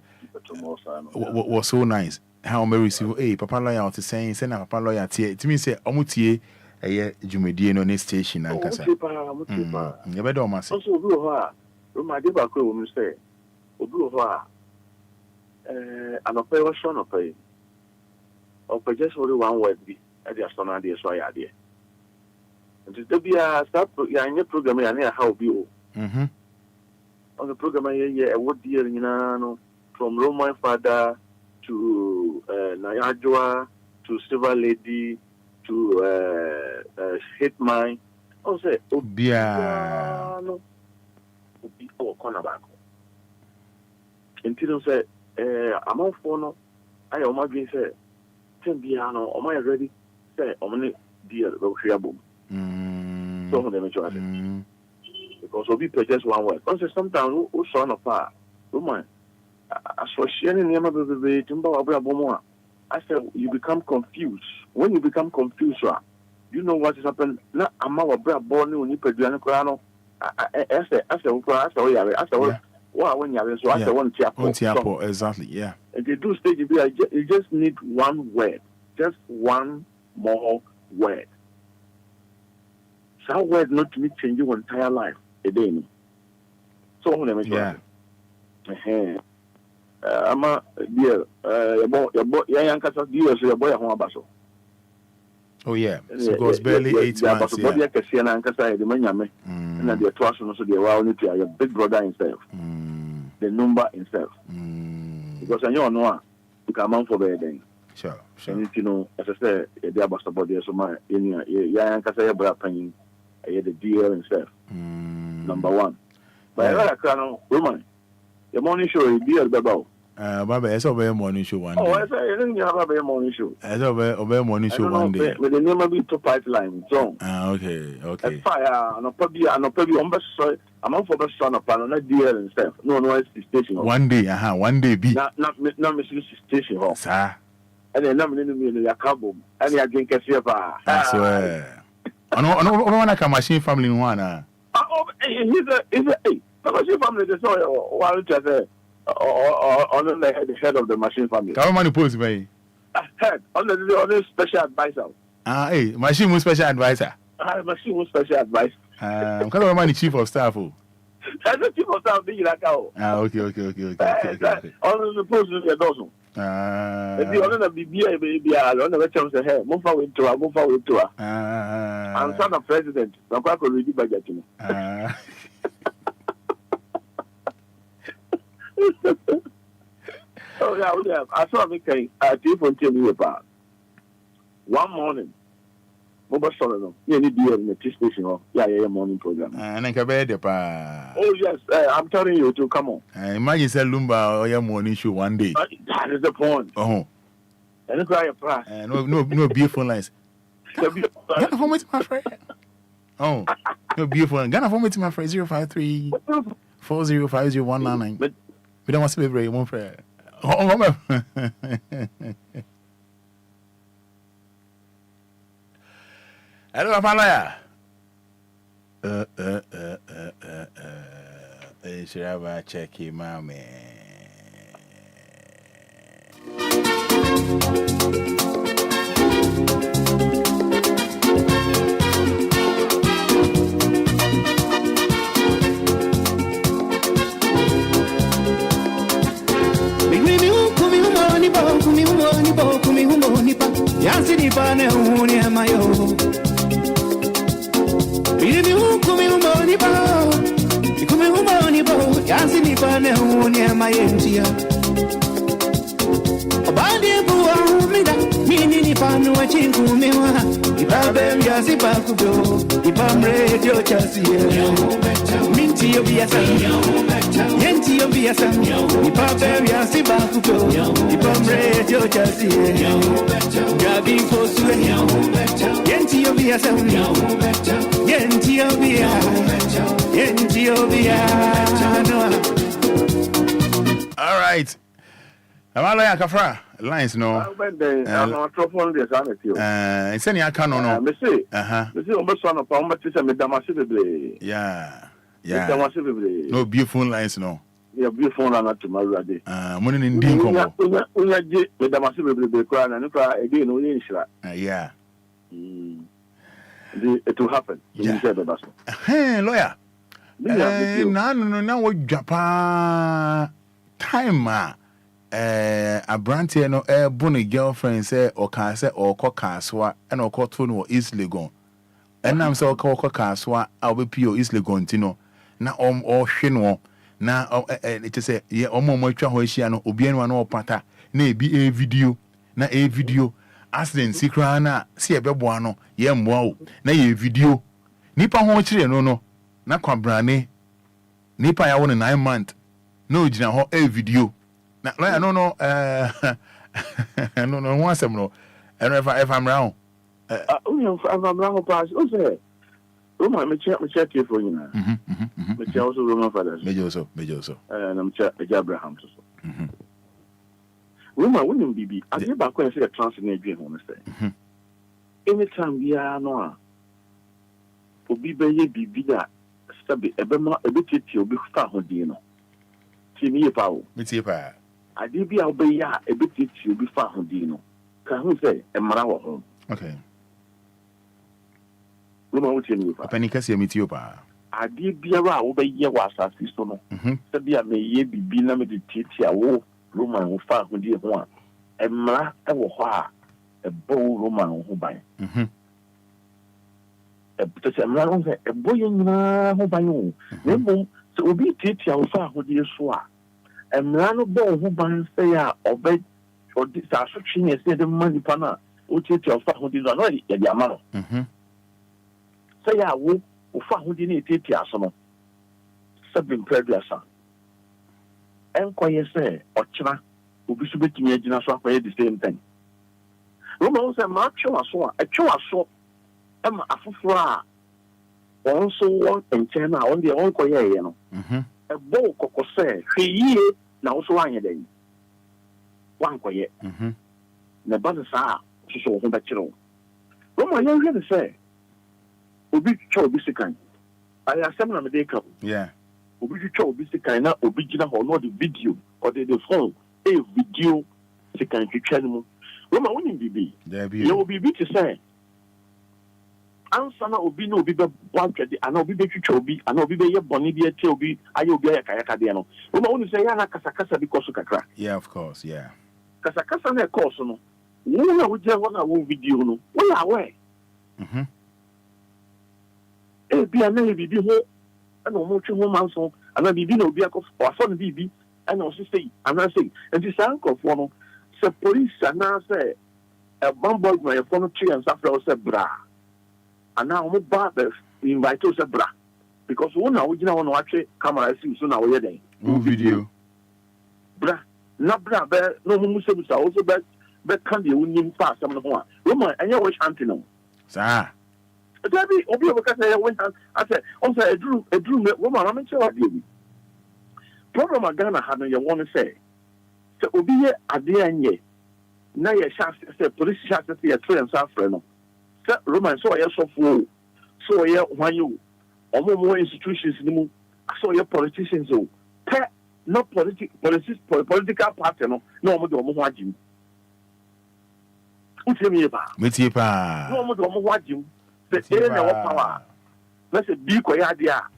A: was so nice. How Mary see Papa lawyer to saying send a Papa lawyer to me say Omutie a year Jumedi no station and Casa. Never do my
T: also blew her. My dear woman say, blew her. I'm a pay was son of pay. Or just only one word be at the astronaut, the idea. To be a start your program, I how you on the program, I would dear from Roman Fada to Nayajua to Silver Lady to Hitmine. I'll say,
A: Obia,
T: no, or cornerback. Until say, I'm on phone. I am not being said, Timbiano, am I ready? Say, I'm dear, boom. So because we'll be just one word. Because sometimes we saw no far. Woman, I saw sharing baby Timba. I said you become confused. When you become confused, you know what is happening. Now I'm our brother born when you put Diana Crano. I said, when you have so I said one tiapo.
A: Exactly, yeah.
T: And they do stage you just need one word. Just one more word. That word not to me change your entire life a day. So let me try. I'm a dear, your boy, young cat of years, your boy,
A: oh, yeah. So it goes barely 8 months.
T: The and then the trust also the wow, your big brother himself, the number himself. Because I know you come out for bed.
A: Sure.
T: And you know, as I said, the about there, so my young cat, your brother paying. The DL himself, number one. But I can't woman. The morning show is DL Babao.
A: Baba, I saw a morning show one day.
T: Oh, I say, I didn't have a morning show.
A: I saw a morning show one day.
T: With the name of it to pipeline. So,
A: okay.
T: Fire, and a puppy, on best side. I'm on for the son of another deal and stuff. No, it's the station.
A: One day be.
T: Not Mrs. Station.
A: Sir.
T: And then I'm in the cabo. And I drink a silver.
A: I swear. I know, like a machine family one.
T: He's a machine family. That's all. What I say. On the head of the machine family.
A: How many posts by
T: head on the special advisor.
A: Hey, machine was special advisor.
T: Machine was special advisor.
A: Kind of money chief of staff.
T: As a chief of staff, be like how.
A: Okay.
T: On the post of your dozen. If you want to be baby, I don't know what you say. Move forward to her. I'm son of president. I'm quite already budgeting. Oh yeah. I saw me saying people tell me about one morning. Mobile sorrow. You need to be a station. Yeah, morning program.
A: And I can be
T: oh yes, I'm telling you to come on.
A: Imagine say Lumba or your morning show one day.
T: That is the point.
A: Oh.
T: And cry a price.
A: No beautiful lines. Ghana for me to my friend. Oh, no beautiful. Ghana for me to my friend 053 4050 we don't want to be very one prayer. Hello, Fada. Should I check him out, man?
G: Yansini pane uni amayo. Bini ukumi umoni ba. Ikumi umoni ba. Yansini pane uni amayentia. Obandi buwa umida. Mini ni panu wa chingu miwa. Ipabe mjasi pakudo. Ipam radio chasi ye. Minti yo biyasa. Yenti yo biyasa. Ipabe mjasi pakudo. Ipam radio chasi ye. Gabi fosue. Yenti yo biyasa. Yenti yo biyasa. Yenti yo biyasa.
A: All right. Amalo ya kafra lines no.
T: I'm not trouble this sanity.
A: Send ya can no.
T: Me say. Me say almost son of almost say me damasi bebre.
A: Yeah.
T: Damasi bebre.
A: No beautiful lines no.
T: Yeah, beautiful na tomorrow day.
A: Money in din komo.
T: Unya je me damasi bebre kwa na nka again no yin shira.
A: Yeah.
T: It will happen.
A: Yeah. Lawyer. Na wo Japan time Abrantie no bone girlfriend say o ka say o ko kaswa and o ko to no East Legon. And am say o ko kaswa a we pio East Legon tino na o hwe no na it say ye o mo atwa ho hia no obi anu na opata na ebi video na video accident sikra na se e bebo ano ye mmoa o na ye video nipa ho kire no na kwabrane nipa ya wo 9 months na o gina ho video na lawyer no no one sem no and if I'm wrong
T: if I'm wrong pass o say Roma me check you for you na me check also Roma fathers
A: me also
T: and I'm check Abraham so Roma wouldn't be I dey back when say the trans na adwen ho say anytime we are no obi be ye bibi da sabe ebema ebetiti obi fa ho din no timi ye pa o
A: metie pa
T: ade bi a obi ya ebetiti obi fa ho din no ka hu say emara wo ho
A: okay
T: Roma wo timi pa
A: apani kasi metie pa
T: ade biara a obi ye wa asasi so no sabe a me ye bibi na me de titi a wo Roma wo fa ho din ho a emara e wo ho a ebo Roma ho ban because I'm not on a boy in Hobano. Remember, so be teacher of far who dear swa. And Rano Bo who ban say, obey or this assumption is the money pana, who teacher of far who did not know it, Yamano. Say, I will far who didn't teacher some subbing previous son. Enquires say, or China, obi so betumi agina so akɔyɛ the same thing Roma wo sɛ ma atwe waso a atwe waso ɛma afoforo a wɔn nso wɔn nkyɛn na wɔn deɛ wɔn kɔyɛ yɛ no ɛbɔ kɔkɔ sɛ hwɛ yie na wo so wanyɛ dɛ wankɔyɛ na ba saa so wo ho bɛkyerɛ wo Roma yɛhwɛ ne sɛ obi twitwa obi sikan ayɛ asɛm na mede ka obi twitwa obi sikan na obi gyina hɔ na ɔde video ɔde the phone video sikan twitwa no mu Roma wonim bibi yɛ obi bi te sɛ ansa na obi na obi bɛbɔ atwɛde ana obi bɛtwitwa obi ana obi bɛyɛ bɔne bi atia obi ayɛ obi ayɛ kayakadeɛ no Roma wonim sɛ yɛ ana kasakasa bi kɔ so kakra
A: of course
T: kasakasa na ɛkɔɔ so no wo na wogyina hɔ na wo video no woyɛ aware bia na bibi ho ana ɔmo twe ho manso ana bibi na obi akɔ afɔ no bibi ana ɔso sei ana sei nti saa nkɔfoɔ no sɛ police ana sɛ bambɔ adwuma yɛfɔ no twe nsa frɛ wo sɛ bra ana ɔmo ba invite wo sɛ bra because wo na wogyina hɔ na watwe camera si so na woyɛ dɛn
A: wo video
T: bra na bra bɛ na ɔmo mu sɛbusa wo so bɛ ka deɛ wonim fa asɛm no ho a woma ɛnyɛ wo shanti no
A: saa
T: Dabi obi obekasa ya went and I said, "Also, a drew woman. I'm sure I did." Problem a Ghana had no you want to say. So obi ye ade anye. Na ye shaft say police shaft say three and safre no. So Roman so ye so fo. So ye wan you. Omo institutions ni mu. So ye politicians o. Pe no political party no. No omo do omo ho agim. Utie pa.
A: Metie pa.
T: No omo do omo ho agim. The area na power. Na say bi ko ya dia.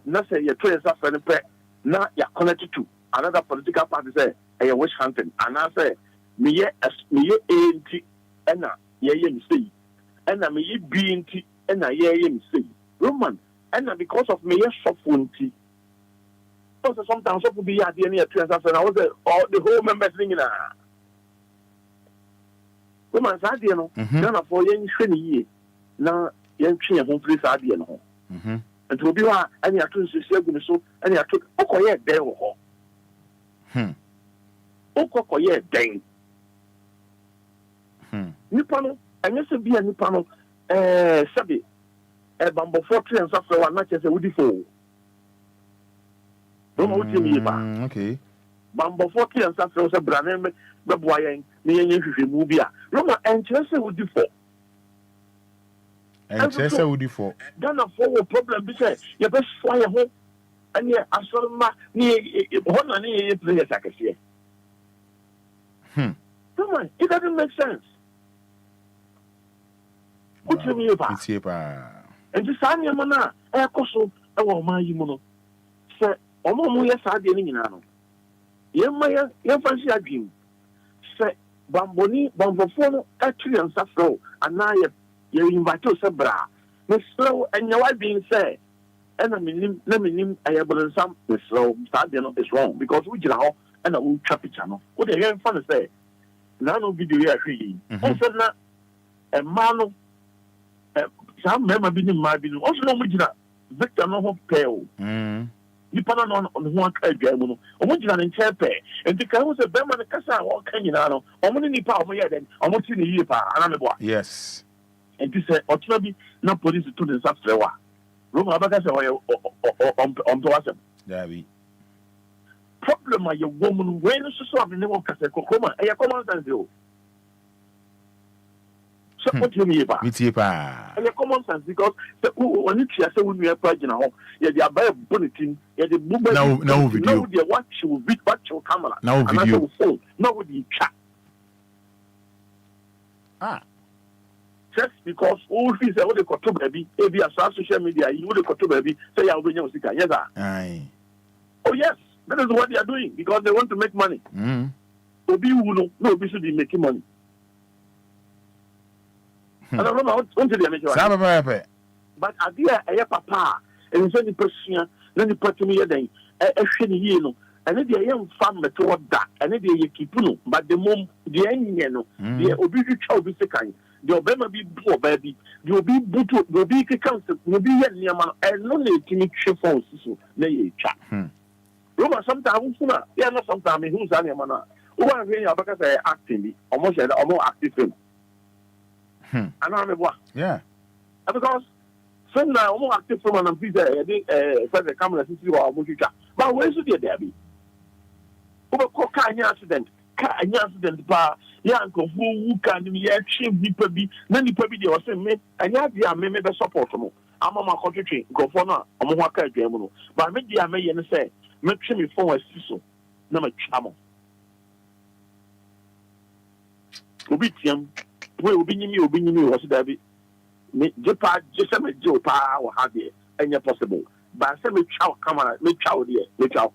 T: Na say ye try yourself and pray. Na ya connected to another political party say e wish hunting. And I say me ye ANT ena ye me say. Ena me ye BNT ena ye me say. Roman ena because of me ye sofunti. So sometimes so be ya dia na try yourself and I was all the whole members thing na. Roman sa dia no. Na for ye hwe ni ye. Na yɛntwe yɛn ho mfiri saa adeɛ no ho nti obi hɔ a ɛne ato nsisi agu ne so ɛne ato wokɔyɛ dɛn wɔ hɔ wokɔkɔyɛ dɛn nipa no ɛnyɛ sɛ bia nipa no sɛbe bambɔfoɔ to yɛn nsa frɛ wo a na kyerɛ sɛ wodi fo bɛma wotie me yie paa bambɔfoɔ to yɛn nsa frɛ wo sɛ bra ne bɛboa yɛn ne yɛnyɛ nhwehwɛmu bi a roma ɛnkyerɛ sɛ wodi fo
A: and just a woody for
T: Ghana for problem because you best fly home and you are sort of one and a place I can see. Come on, it doesn't make sense. What do you mean about
A: it?
T: And the Sanya Mana, I also, oh, my Yimono. Sir, Omo, yes, I didn't know. Yemaya, your fancy a dream. Sir, Bamboni, Bambofono, actually, and Safro, and now you invite us a bra. Miss Slow and your wife being said, and I mean, I have been some Miss Slow, Stadion is wrong because we know and I will trap it channel. What are you fun to say? Nano video here, I said, a man, some member being in my being also no Victor no pale. You put on one card, German, or what you an interpret, and the car was a Berman Casa or Kenyano, or many power then, or what's in the year, and I'm
A: yes.
T: And this autonomy not police to the Safrewa. Roma Bagasa on to us.
A: David.
T: Problem are your woman when you saw the name of Casacoma, and your common sense. So what you mean about?
A: And
T: your common sense because when you say when we are pregnant, you are by a bulletin, you are the movement.
A: No video.
T: No, the watch you will watch your camera.
A: No video.
T: No, with the chat. Just because all things are what they got to baby, if you are social media, you would have to baby, say I'll bring you a yes,
A: aye.
T: Oh, yes, that is what they are doing because they want to make money. Obi will no, we should be making money. I don't know what to do. But idea a papa, and it's any person, then you put to me a day, a shiny hero, and then the young farmer toward that, and then you keep no, but the mom, the end, the Obi child be second. The Obama be poor baby, the Obi Butu, the Obi council, will be near man, and no need to make sure for so, nay, chat. Roma sometimes, yeah, not sometimes, who's any man. One thing about say acting, almost active film. I know me boy.
A: Yeah.
T: Because some now almost active film and people for the camera see or movie. But where should there be? Over car accident. Car accident ba ya nko who can me ya chim nipa bi na nipa bi de o se me anya dia me be support mo ama ma kotwetwe nkofo na omo ho aka adwan mu no ba me dia me ye ne se me twe me phone asiso na ma twa mo obi tiam we obi nyimi wo se da bi me je pa je se me je pa wo ha de enya possible ba se me twa camera me twa de me twa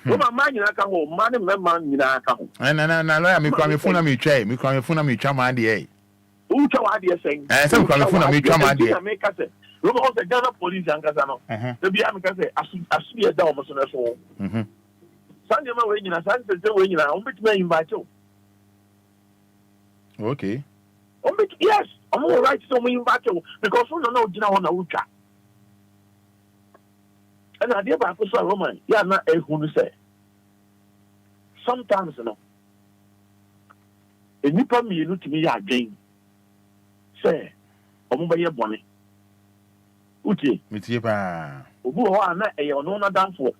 T: Uma mani na ka ho mani me man nyina ka ho
A: na lawyer me kwa me phone na me twa man de
T: Ucha wa de sen
A: se me kwa me phone na me twa man de
T: me ka se Lumba o se Ghana police ankasa no se bia me ka se asu ye da o mo so na so Sanje ma we nyina sanje se we nyina o bit me invite o
A: Okay
T: o bit yes I'm all right so we invite you because we no gina ho na ucha And I did back for some woman. Yeah, not a who say. Sometimes, you know, a new problem you to me again. Say, Omba Bonnie. Uti,
A: Mitiba.
T: Ubu, not a no dance for.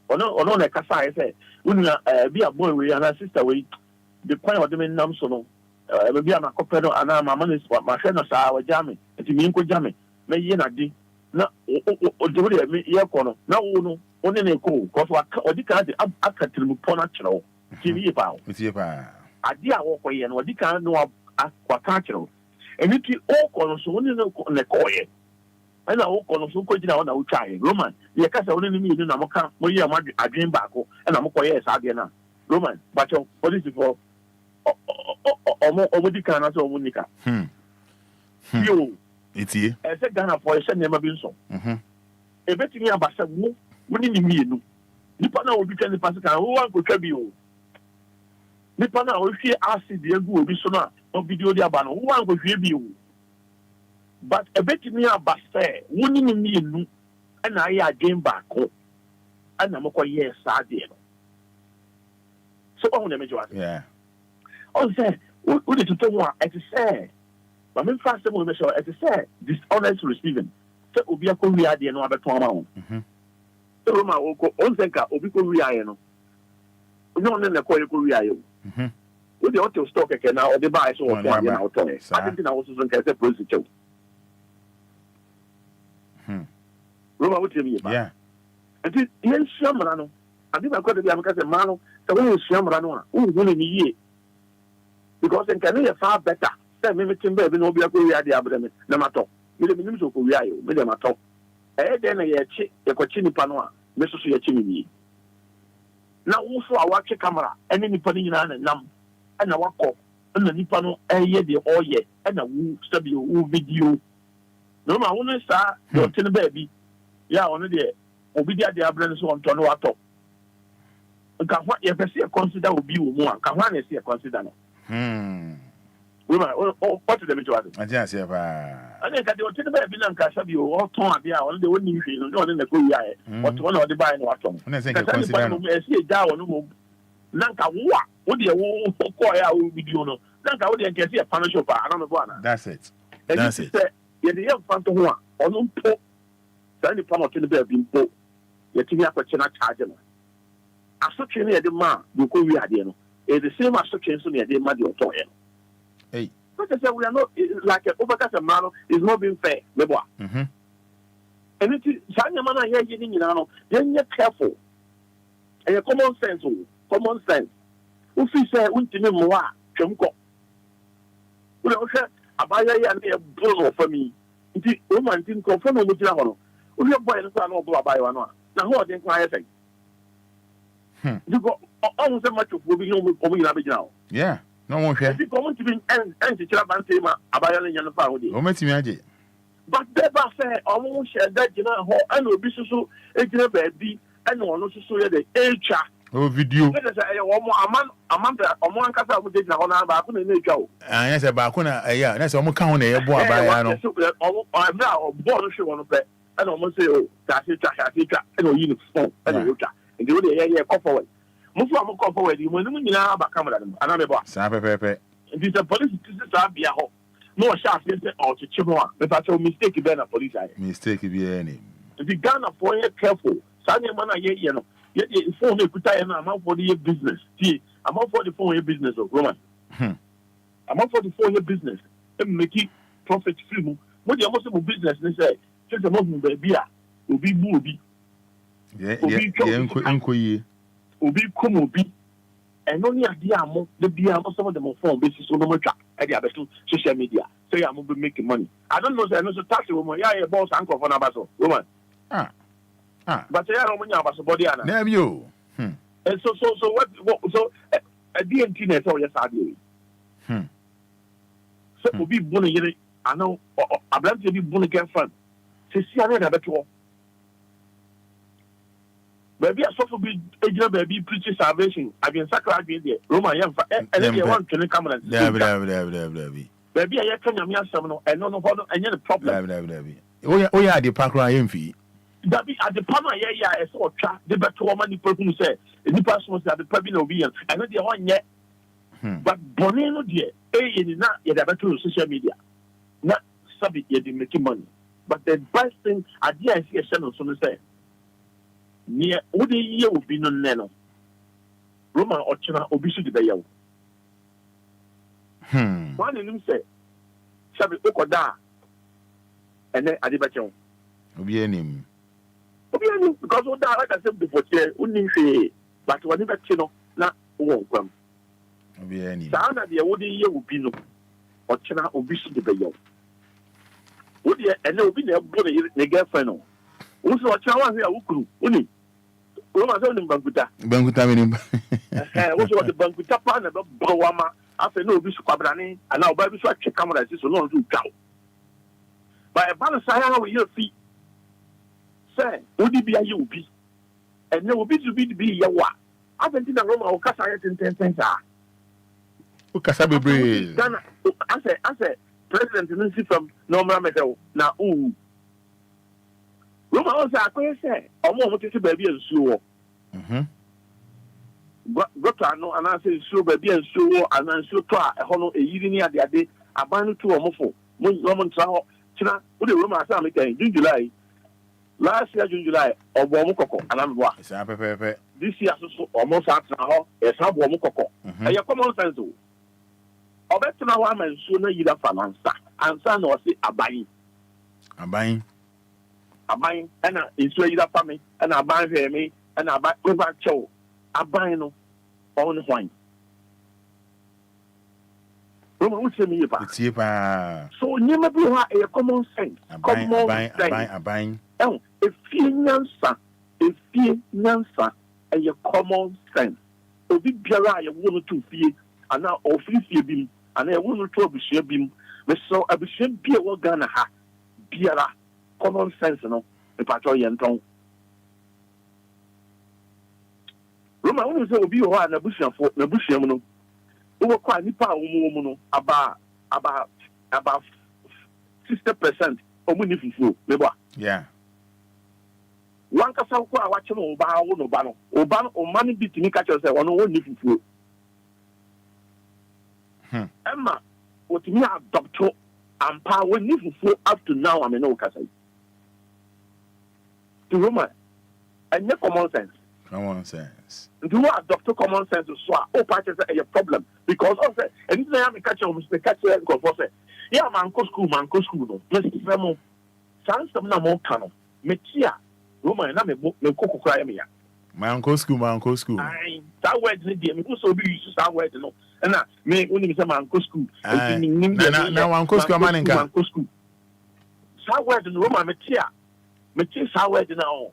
T: Or no, a Casa, say, when be a boy, we and a sister, we the point of them in Namsono. Maybe I'm a couple and I'm a money, what my friend are jamming, and to me, jamming. May you not do. Na odori me ye kono na wo no one ne ko ko so odi ka de akatirimu pona kyerɛw tv pa o
A: tie pa
T: ade a wo koye no odi ka no akwaka kyerɛw eni ti o kono so one ne koye ana wo kono so ko gina wo na wo twae roman ye ka sa one ne mi na mo ka mo ye mo adwen baako na mo koye sa ade na roman bacho police for omo di ka na so omo nika yo
A: Itie.
T: I said Ghana for a send never been so. A betting me about some winning me. Nipana will be telling the person who want to trap you. Nipana will fear acid the will be sooner of video the abano who want to hear you. But a betting me about say winning me and I again back home. And I'm quite yes, I did. So on the major.
A: Yeah.
T: Oh, say, what did you tell me? As I said. But me fast mo me sure as I said dishonest receiving so Obia ko wi ade no abeto ma ho so Roma o ko on senka obi ko wi aye no no ne ko ye ko wi aye o de auto stock ke na o de buy so o kwa na auto e ade na wo so nka se process chew Roma wo temi ba
A: yeah
T: enti yen shamra no ade ba ko de am ka se ma no so wo shamra no a wo hu ni ye because nka no ye far better me timber be no bia ko wi ade abreme na mato me de minim so ko wi ayo me de mato de na ye chi ye ko chi nipa no a me so ye chi ni na wo so a wa chi camera ene nipa ni nyina na nam na wakọ na nipa no ye de oye na wo sabi wo video no ma wo no sa yo tin ba bi ya ono de obi de ade abreme so on to no wato nka ho ye pese ye consider obi wo mu a ka ho na se ye consider no Woman, what is the matter?
A: I just say, I
T: think that they were taking a bit of Casabi or Tom Abia, or they wouldn't even know in the Korea, but one of the buying what Tom.
A: I think I
T: see a down, Nanka, what do you call video? Nanka, what do you see a financial bar? I don't know.
A: That's it. That's it.
T: Yet the young Phantom one, or no poor, Sandy Palmer to the bed being poor, yet you have a china charger. As such a the man, you could be idea. It's the same as such a near the muddy or toy.
A: Hey.
T: But I said we are not like overcast man is not being fair. And it is Sanyamana here getting you know, then you're careful. And common sense. If you say Untimim Moa, Chumko. We don't say Abaya and a blow for me. It is woman didn't confirm with Yahoo. We have boy and son of Blabaya. Now, who are the Enquires? You go almost so much of moving over now.
A: Yeah. No one care.
T: If you come to be and to Chabantema, Abayal and Yanapadi.
A: Oh, Matty.
T: But they say, almost share that you know, and will be so a baby, and one also so the age.
A: Oh, video.
T: A month, a month, I would take on our back in the go.
A: And yes, about yeah, that's almost count a boy by
T: I'm now born show on the bed, and almost say, oh, that's it, and a uniform, and a and the other area couple. Mufu am call forward you when you know about camera and I'm about
A: Pepe.
T: It is a police to be a home. No sharp or to chimoa. If I show mistake, then a police.
A: Mistake be any.
T: If you Ghana for you careful, Sunday man, you know, yet you phone you put I'm out for the business. See, I'm out for the 4 year business of Roman. I'm out for the 4 year business. And make it profit free. What you also business, they say, just a moment, baby, will be movie.
A: Yeah, Enquiries.
T: Obi come obi and only idea mo the beer some of them on phone basis so no more track at the other social media say I'm be making money. I don't know say no so taxi woman yeah boss uncle for nabaso woman but yeah no money abaso body ana
A: name you
T: and so what so a DNT na say yes ade so obi bonu yere ana ablante bi bonu girlfriend say see ana da beto baby asofo bi ejina baby preach salvation abien sakra adwen de Roman yemfa ele want to come and baby aye kan nyame asem no eno no ho no enye the problem
A: o ya de pakra yemfi
T: baby at the panel aye ya e so otwa de beto ma ni person say nipa so say the pabi na obi yan eno de onye but bone no de ni na ye da beto social media na sabi ye de make money but the best thing idea is ye no so no say near would the year will be no neno. Roman or China obisu de bayo. One in him say, Sabi Okoda, and then Adibachon.
A: Obia
T: because what like I said before, only say, but whatever chino, not won't come.
A: Obia
T: Sana the would the year will be no or China obisu de bayo. Would ye and there will be no body the girlfriend. Also, a child here, Ukru, only. Roma so ni bankuta
A: minim
T: wo so the bankuta pa na bo wama afa na obi su kwabrane ana oba bi so atwe camera si so no do twa ba e ba no sa ya we you fi say odi bi aye obi and na obi to be ye wa afenti na Roma o kasa ye ten sa
A: o kasa bebre
T: Ghana ase president no si from normal metal na Roma also akwai say omo tete ba bi ensuo gota no ana say ensuo ba bi ensuo ana ensuo to a ho no eyiri ni ade aban no to omofo mo ntra ho kina wo de Roma asa make June July last year June July obo mo kokko ana mbo a
A: sa pepe
T: this year so omo sa tra ho e sa bo mo kokko e ye common sense o obetra ho ama ensuo na yira fanansa ansa na o se aban and it's where you are family and I buy me and I buy over show. I buy no on wine. Roman would say me so never be a common sense.
A: A buying.
T: Oh, a few nansa, and your common sense. O big biara, you want to fear, and now or fear beam, and I want to be share beam. But so I be shame be a well gonna ha biara. Common sense, no. The patrol yenton. Roma, when you say Obi or na bush for na bush no. Over quite nipa no about 60% of money fufu.
A: Yeah.
T: One kasa ko a wache no ba wo no ba no. Oba no o mani bit ni ka che say ono woni fufu. Emma, what me adopt and power when you fufu up to now I mean no kasa. To Roma, and your common sense.
A: Common sense.
T: Do you adopt common sense to swap? Oh, patches are a problem because also, and this I am a catcher of the catcher and say, yeah, manco school, no. Let's give them more. Sans some more canon. Metia, Roma, and I'm a book, no cocoa cry me.
A: Manco school.
T: I that word in the game, so be used to start word, no. And I may only be some manco school.
A: Now, Uncle School, manco
T: school. That word in Roma, Metia. Metia, how word now.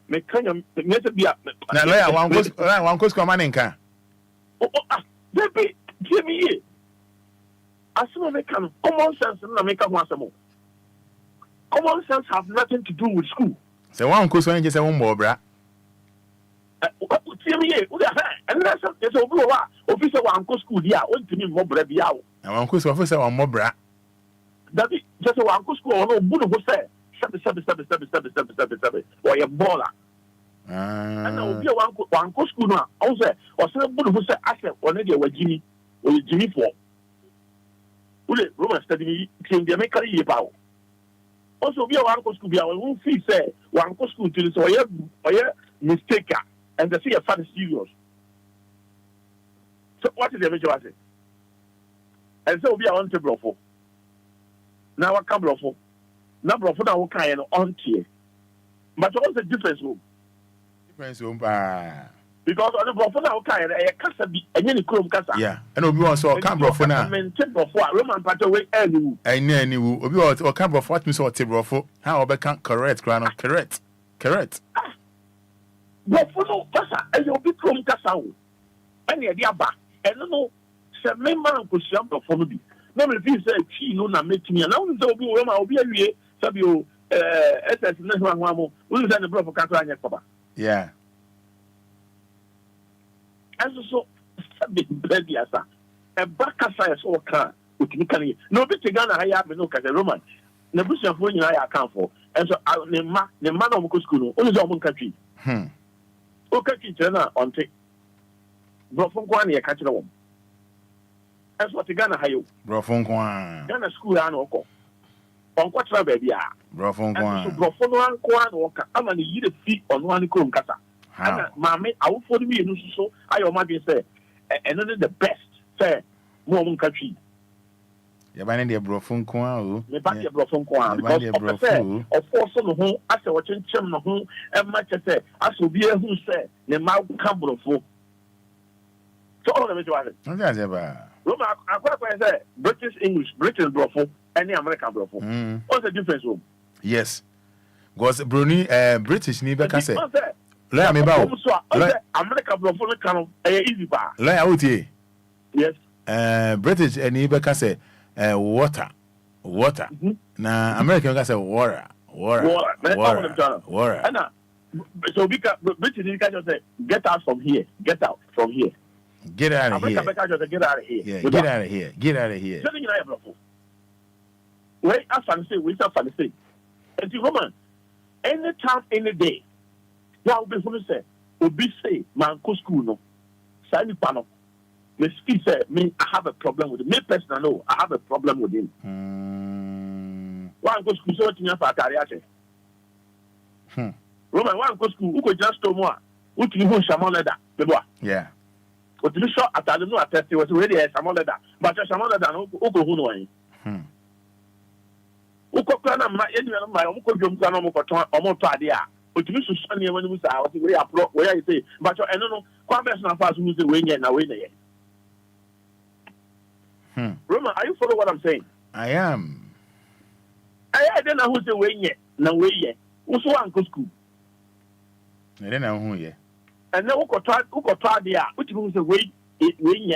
T: Me kanya me se bia
A: na lawyer wan ko school maninka
T: baby give me here asimo me kan common sense na me ka ho asemo common sense have nothing to do with school
A: say wan ko so nje say won bo bra
T: give me here o da and na so e so obi wa officer wan ko school dia o ntimi mo bra bia o
A: na wan ko so officer wan mo bra
T: that is just wan ko school no bu no say sabe. Or your baller. And Obia one co school now. Also, or some who say asset or maybe a Jimmy or Jimmy for. Roman study came the American year power. Also, we are one co school. We are one fee say one co school to this or mistake and they see a fun serious. So, what is the major asset? And so we are on table for. Now, I come for. Number for now, kind on tier. But what's the difference?
A: Difference,
T: because on the Brofona, kind of casa be any chrome casa.
A: Yeah, and Obi also come Brofona.
T: Roman Pataway, and
A: I knew Obi or come of what Miss Otibrofo. How I can't correct, Grano, correct.
T: Brofono casa, and you'll be chrome casa. And you're back. And no, some member could jump for me. No, if you say, she no, not making me, and I will be a Sabio, SS, Nahamo, who's on the Brofo Catania Papa.
A: Yeah.
T: As so, baby, as a back as or car, which you can no bit Ghana, I have no as a Roman. Nebuchadnezzar for you, I account for. And so, the man of Cusco, only the country. Okay, China on take. Brofon Kwani, a catcher home. As what the Ghana Hayo.
A: Brofon Kwan.
T: Ghana school and oko. On what baby are.
A: Brofon Kwan.
T: So, Brofon Kwan walker, I'm going to eat a feet on one comb cassa. Mammy, I will follow me in so I imagine say, and then the best, say, Mormon country.
A: You're buying the Brofon Kwan,
T: the back of Brofon Kwan, because of course, on whom I say, watching Chim, whom, and much as say, I shall be a who say, the mouth camble for. So all of it was it. Roma, I quite say, British English, British Brofo, and the American Brofo. What's the difference, room?
A: Yes. Was Bruni, British, neither can say. Lawyer me ba.
T: America Brofo can easy bar.
A: Lawyer out here.
T: Yes.
A: British and he can say water. Na American can say water.
T: And so British can say get out from here. Get out from here.
A: Get out of here.
T: Get out of here.
A: Yeah, get out of here. Get out of here.
T: Wait, I fancy, we fancy. And the woman, anytime, any day. Now, before you say, Obi say, man, go school, no. Sign panel. The ski say, me, I have a problem with him. Me, personally, no, I have a problem with him. One go school, so what you have for a career? Roman, one go school, who could just do more? Who can you shaman leather? The boy.
A: Yeah.
T: But you shot at the no attest, it was already a shaman leather. But a shaman leather, who go who know. Who could plan my uncle Jum Cano or more idea. But you should send me when you say, where I say, but I don't know, Quabbas not fast who's the wing and away there. Roma, are you follow what I'm saying?
A: I am.
T: I don't know who's the wing yet, no way yet. Who's one go school?
A: I don't know who yet.
T: And now who got try there, which was the way wing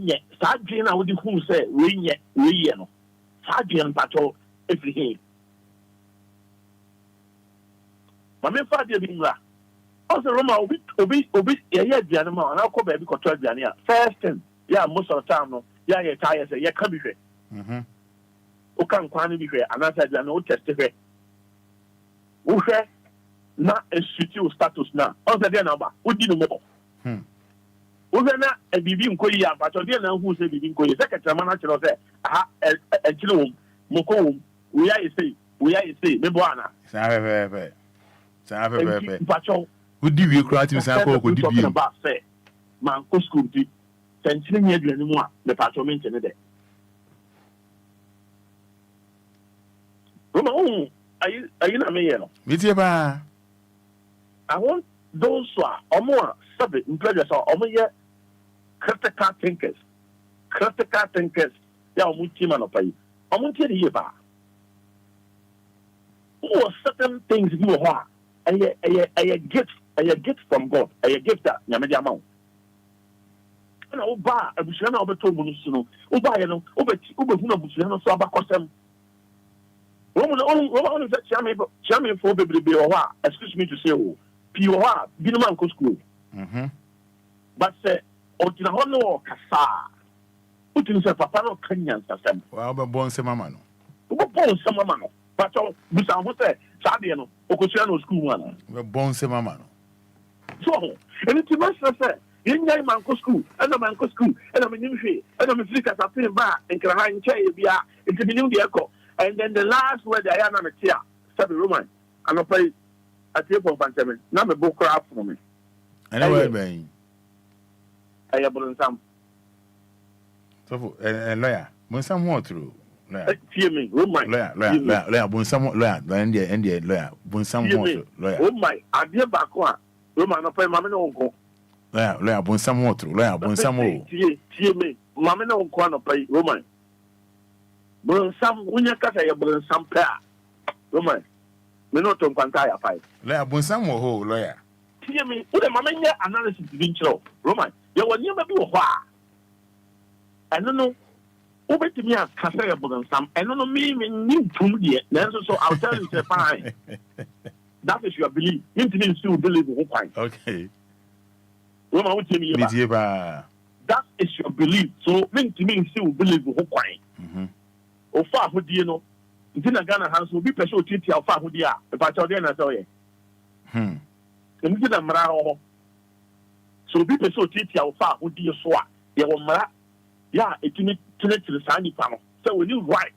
T: yet. Start doing out with who say, wing yet, no. Start doing patrol everything. My father being that. Also, Roma, Obi, yeah, Janama, and I'll call baby control Jania. First thing, yeah, most of the time, no, yeah, tires, yeah, come be here. Who can quantity be here, and I said, I know testify. Who said, not a studio status now. Also, then, who didn't know. Who said, not a BB Koya, but I didn't know who said BB Koya. Second, Manager said, a kilo, Moko, we are say, Mebuana.
A: Who do you cry to Sanko? Who do you
T: about say, man, go school, sending you anymore, the patrolman in the day. Are you not me? I want those who are more subject in pleasure or more critical thinkers. Yeah, Mutimano pay. I want to hear about. Who are certain things you are. A gift from God. A gift that Yamadia amount. And Oba, a Bushana over two Munusuno, Oba, Uber Bushano Saba Cosem. Woman only that Chammy for baby Biowa, excuse me to say, Pioa, Binamanco school. But say, Otinahono Casa. Put himself a panel Kenyan system.
A: Well, but born some mamma.
T: Born some mamma. But Busan who said, Sadiano, Okosiano school one.
A: We're born some mama.
T: So, and it's a master said, in my manco school, and a manco school, and I'm in Nimshi, and I'm in Flickas, I feel back, and can I chair, into the new echo. And then the last word I am a tear, said the Roman, and I play a tip of Bantaman, not a book craft for me.
A: Anyway,
T: I have some.
A: So, lawyer, when some more through.
T: Hear me, Roman.
A: Lawyer, when some lawyer, India, lawyer, when some more lawyer.
T: Oh my, I dear back one. Roman, I pay Mamma uncle.
A: Lawyer, when some more through, lawyer, when some more.
T: Hear me, Mamma no one pay Roman. Burn some, when you cut a burn some pair. Roman, we not on Pantaya fight.
A: Lawyer, when some more, lawyer.
T: Hear me, put a mamma analysis to be show. Roman, you will never do a why. I don't know. Over to me, I've cast a burn some, and no me new to me, then so I'll tell you, fine. That is your belief. You need to believe in who.
A: Okay.
T: Roman, what do you mean? That is your belief. So, mean to me, still believe in who. O far who do you know? It's in a Ghana house will be special treaty of far who they are. If I tell them, I tell you. And it's in a Mara. So, be special treaty of far who do you swat? You will Mara. Yeah, it's in it to the Sandy panel. So, when you write,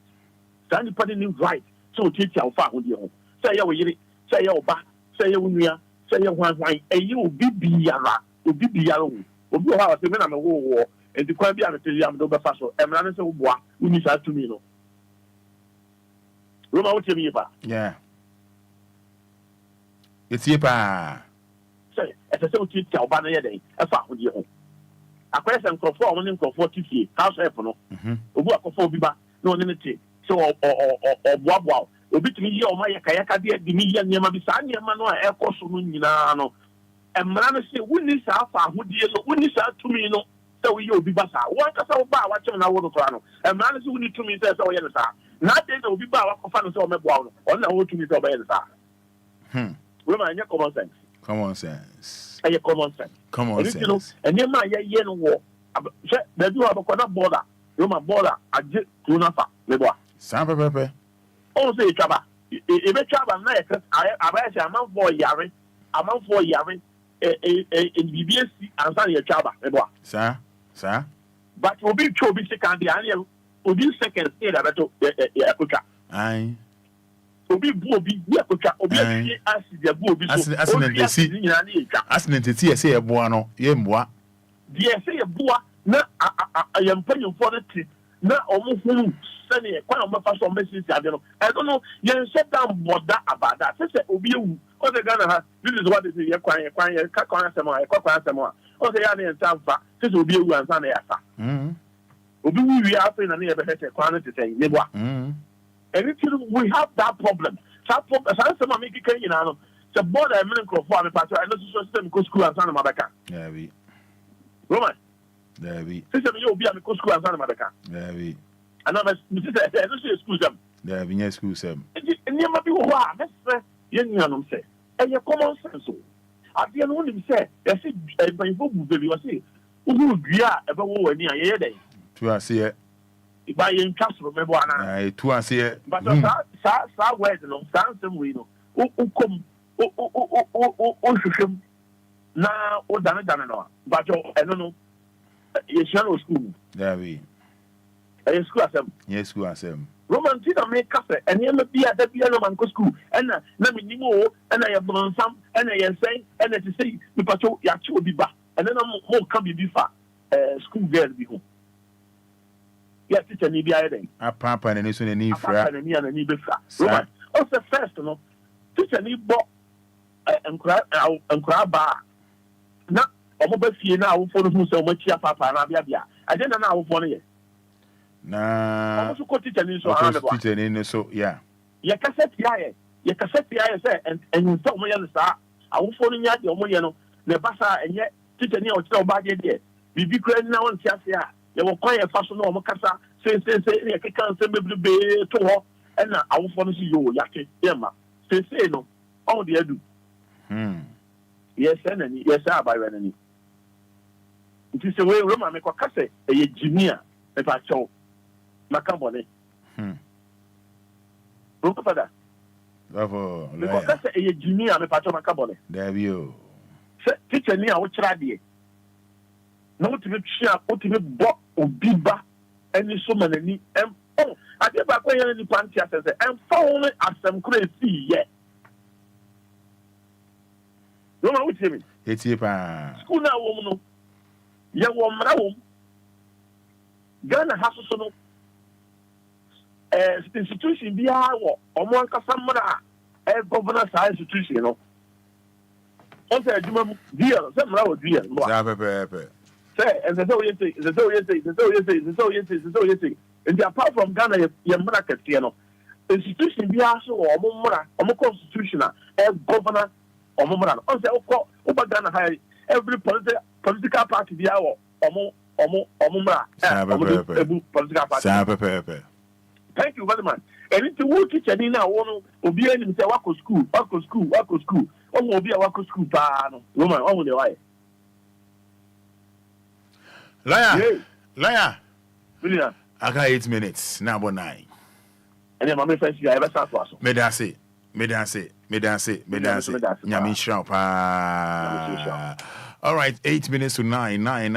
T: Sandy panel you write. So, treaty of far who do you say, you say, your back, say, your say, your one, and you will be Biara, will be Biara. Will be how I say, I'm a war, and the Quabian to the Amdoba Faso, and Ranasa Bois, who needs to me. Roma, what you mean about?
A: Yeah. It's here, pa.
T: Say, as a so teach Albania day, a far with you. A question for 4 1 for 40, house apple. Work for Biba, no unity. So, or Wabwa. Obi to me, or my Kayaka, the million Yamabisani, Manoa, Air Cosumunano. And Marana say, when this alpha, who dear, when this are to me, no, so you'll be Bassa. What us about watching our water crown? And Marana who need to me says, oh, yes, sir. Not that will be about a fan of my bow, or no, to me, so by the Roman, your common sense.
A: Common sense.
T: And your common sense.
A: Common sense.
T: And then my yen war. They do have a corner border. Roman border, I just do not fuck.
A: Sampa Pepe.
T: Oh, say, Chaba. If a Chaba, I bet a month for Yari, a month for Yari, in BBS, and Sunny Chaba.
A: Sir.
T: But will be true, be second, the annual, will be second, Yakucha.
A: Aye.
T: Will be Bobby, Yakucha, or be as the Bobby,
A: as an entity, say a buono, yemwa.
T: Dear say a boa, not I am paying for the trip, not almost sending a quite a person message. I don't know, you shut down border about that. Say, Obia, or the Ghana, this is what is your quiet, Kakwana, or the other and Sanfa, this will be you and Sunday after. We are in a near better quantity saying, Nibwa. And we have that problem. Some make it, you know, the border and medical farm, but I know system go school and Santa Mabaka.
A: Yeah, we.
T: Roman.
A: There we.
T: System you'll be a school and Santa Mabaka.
A: There we.
T: And I'm a school them.
A: There be no school them.
T: And you might be what? That's young say. And your common sense. At the end of him say, I see a book, baby, was see. Who agree about what near a day?
A: To us here.
T: By in trust, remember,
A: I to us here.
T: But start words, no, stand some we know. Who come, him now, or done no. But I don't know. It's your school.
A: There we.
T: School as them.
A: Yes, school as them.
T: Roman did make cafe, and you may be at the piano man school, and let me know, and I have done some, and I am saying, and I say, the patrol, will be back, and then I'm more come be far, school girl be home. Yes, it's a Nibia.
A: A papa and it's a need for
T: and a need Roman, also first, no, it's a need bought and crab bar. Not a mobile fee now for who so much your papa and Abia. I didn't know for you.
A: Nah,
T: also got teacher in
A: so, yeah.
T: Your cassette, say, and you told me on the star. I will follow you at your money, the bassa, and yet teacher near or bad idea. We be great now and Chassia. You will quite a fashion or Macassa, say, I can't say maybe to her, and I will follow you, Yaki, Emma. Say, no, all the do. Yes, and yes, I by enemy. It is a way Roma make a cassette, a engineer, if I show Macambone.
P: Fada.
A: Bravo.
P: Because that's a junior and a patron cabone.
A: There you.
P: Teacher near which radi. No to be sure, put him a box or biba, and so many. And oh, I get back when you're in the panty and found it as some crazy yet. No, no, what's him?
A: It's a
P: School now, woman. Young woman, Ghana has so institution be our or one Cassandra, a governor's institution, you know. On the deal, some road deal. Say, and the so and apart from Ghana, your market, you know. Institution be also or more constitutional, a governor or more. On the over Ghana, every political party be our or more political party. Thank you very much. And it's a work kitchen in our one Obia and say Wako school. Oh, Obia Wako school, woman, oh, the way.
A: Liar. I got 8 minutes, now about 9.
P: And then my friends, you ever start was.
A: Me dance. Nyami sharp. All right, 8 minutes to 9. 9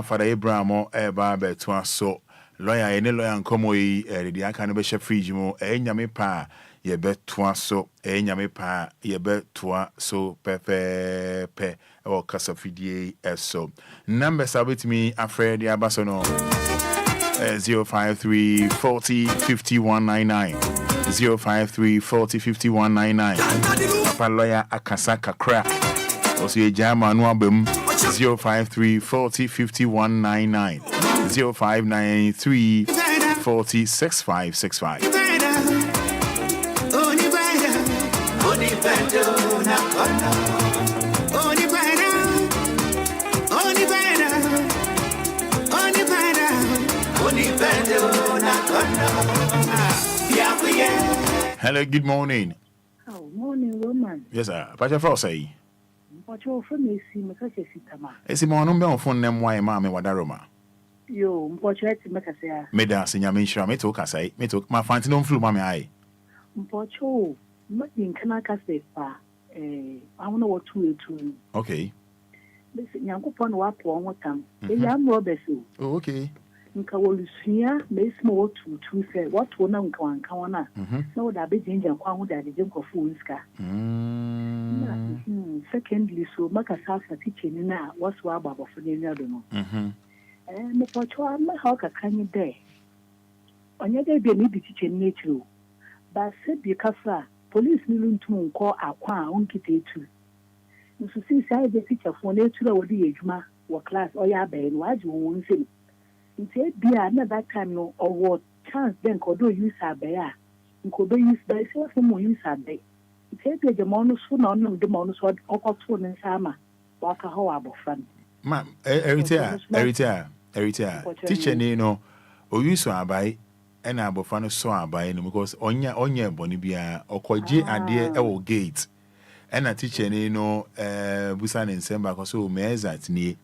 A: Fada Abraham eba betwa so. Lawyer any lawyer nkomo yi the aka no be chef fridge mo nyame pa ye betwa so nyame pa ye betwa so pepe o kasa fidie eso numbers about me afraid ya baso no 053 40 5199 053 40 5199 papa lawyer akasa kakra also ye jama no abem 053 40 5199 0593 40 6565. Hello, good morning.
U: Oh, morning, Roman.
A: Yes, sir. Pacha Frosty.
U: Pacha from me, see, Makashi Sitama.
A: It's a mono on phone them why mammy wadaroma.
U: Yo, Mpocho, Makasea.
A: Meda, Senior Misha, me took us, me took my fancy on flu, mammy. I.
U: Mpocho, nothing can I say, I don't know what to do.
A: Okay.
U: Listen, young upon what one time. The young Robert.
A: Oh, okay.
U: Nkawolusia me small to say what one uncle kawana no that be ginger kwa that the junk of foolska secondly so maka sasa teaching na what's wa baba for the other no me pocho am how ka kan there onye dey be me be teaching nature but said the kasa police ni ntum nko akwa onkite etu nso si sai the teacher for nature wo di adwuma wo class oya ba en waji won nsem nti bia na that time no or chance then kodo use abia nkodo use by self mo use abia nti bia je mo no so na no de mo no so okoto ne sama waka ho abofan
A: ma eritia teacher ni no o use abai e na abofan so abai no because onya boni bia okoje ade e wo gate e na teacher ni no busa ne nsemba ko so me exact ni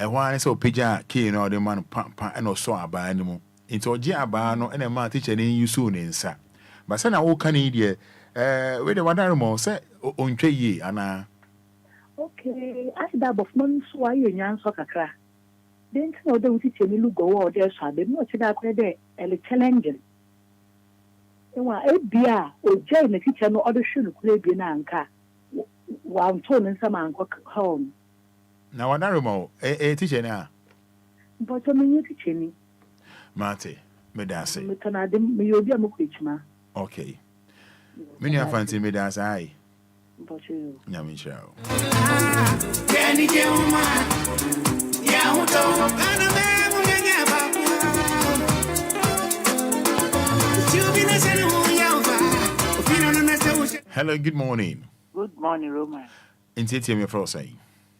A: e hwan se opeja key no de man pa no so aba ni mu nti oje aba no e ma teacher ni yusu ne nsa ba se na wo kan ni de we de wadare mo se ontwe yi ana
U: okay as da bofman so aye nyan so kakra den no de teacher ni lugo wo de so abe no chi da kwa de ele challenge ewa ebia oje na teacher no odo hwe no kura bi na anka wa nto ne nsa man ko home
A: na wadaremo teacher na
U: but me teacher ni
A: mate me dance
U: me kana de me yobi amokwechima
A: okay me ni afanti me dance ai
U: but you
A: nyame chao
G: keni je uma ya uto kana me munyanya ba chubina senu ya ufa ofina na se.
A: Hello, good morning.
L: Good morning, Roman.
A: Inti me for say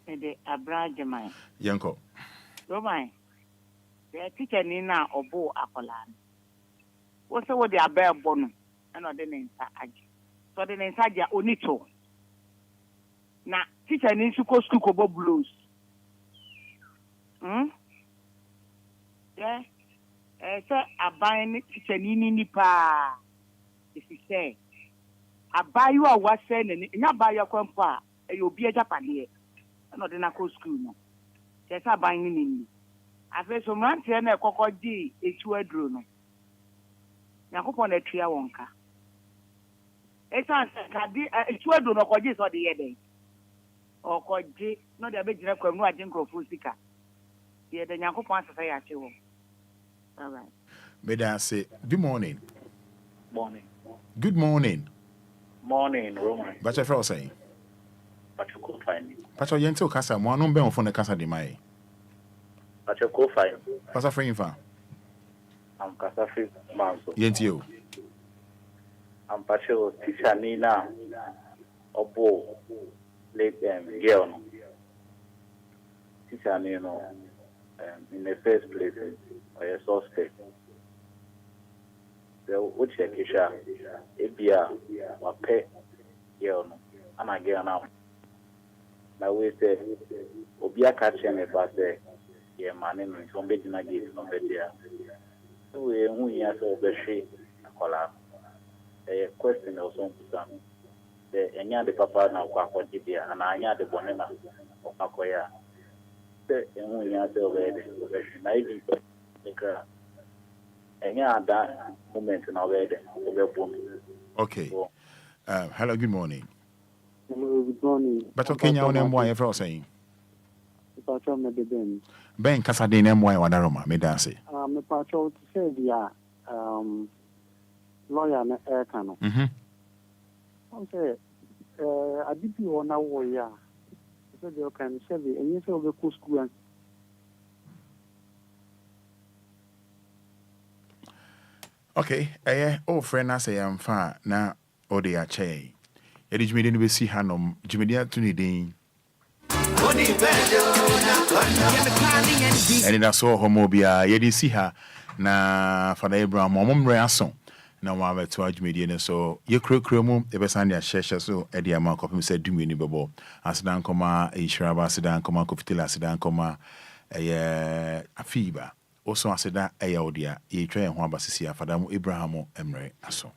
L: the Abraham.
A: Yanko.
L: Roman, the teacher Nina Obo Akolan. What's what they are bare bone and not the name Saj. So the name Saja Onito. Now, teacher needs to go school Kobo Blues. Yeah, so a buying teacher Nini Pa. if you say I buy you a was saying and you buy your compa you'll be a Japanese not in a school no just a buying in I feel so man and a cocoji a two drone now upon a tree wonka it's a two drone or codges or the other or codji not a big record no I think of Fusika yeah the Yakupan society all right.
A: May I say good morning.
S: Morning.
A: Good morning.
S: Morning, Roman.
A: Bacha Frau saying.
S: But you could find me.
A: Pacho Yento Casa, one on Ben from the Casa de Mai.
S: But you could find me.
A: Pasa Frinfa.
S: I'm Casafi Manso.
A: Yentio.
S: I'm Pacho teacher Nina Obo late girl. Teacher Nina in the first place or a suspect. The which a kisha, Obia, or pay, and I get now. Now we say, Obia catching a bus there, yeah, man, and somebody in a gate, somebody there. So we have to be she, a question or something. The Enya the papa now, Quaquatibia, and I had the bonena of Pacoya. The we have to be the that moment in our
A: okay. Hello, good morning.
B: Hello, good morning.
A: But okay, now on MY for saying.
B: Ben.
A: Ben Casadine MY Wadaroma, me dance.
B: Me patrol to say the lawyer and air cannon. Okay. I did you on our warrior. So you can say the and you say the cool school.
A: Okay, friend, I say I'm far now, or they are chay. Yet you made see Hanum, Jimedia to Nidin. And I saw Homobia, yet see her na Fada Abraham, Mom Reason. Now I'm at 12 million, so you crumum, the best Sandia Shesha, so Eddie Amako him said, do me any bubble. Asidan Coma, a Shraba Sedan Coma, Cofitilla Sedan Coma, a fever. Also, I said that Ayodia, ye try and Wamba Sisia, Fadamu Abraham Emre Aso.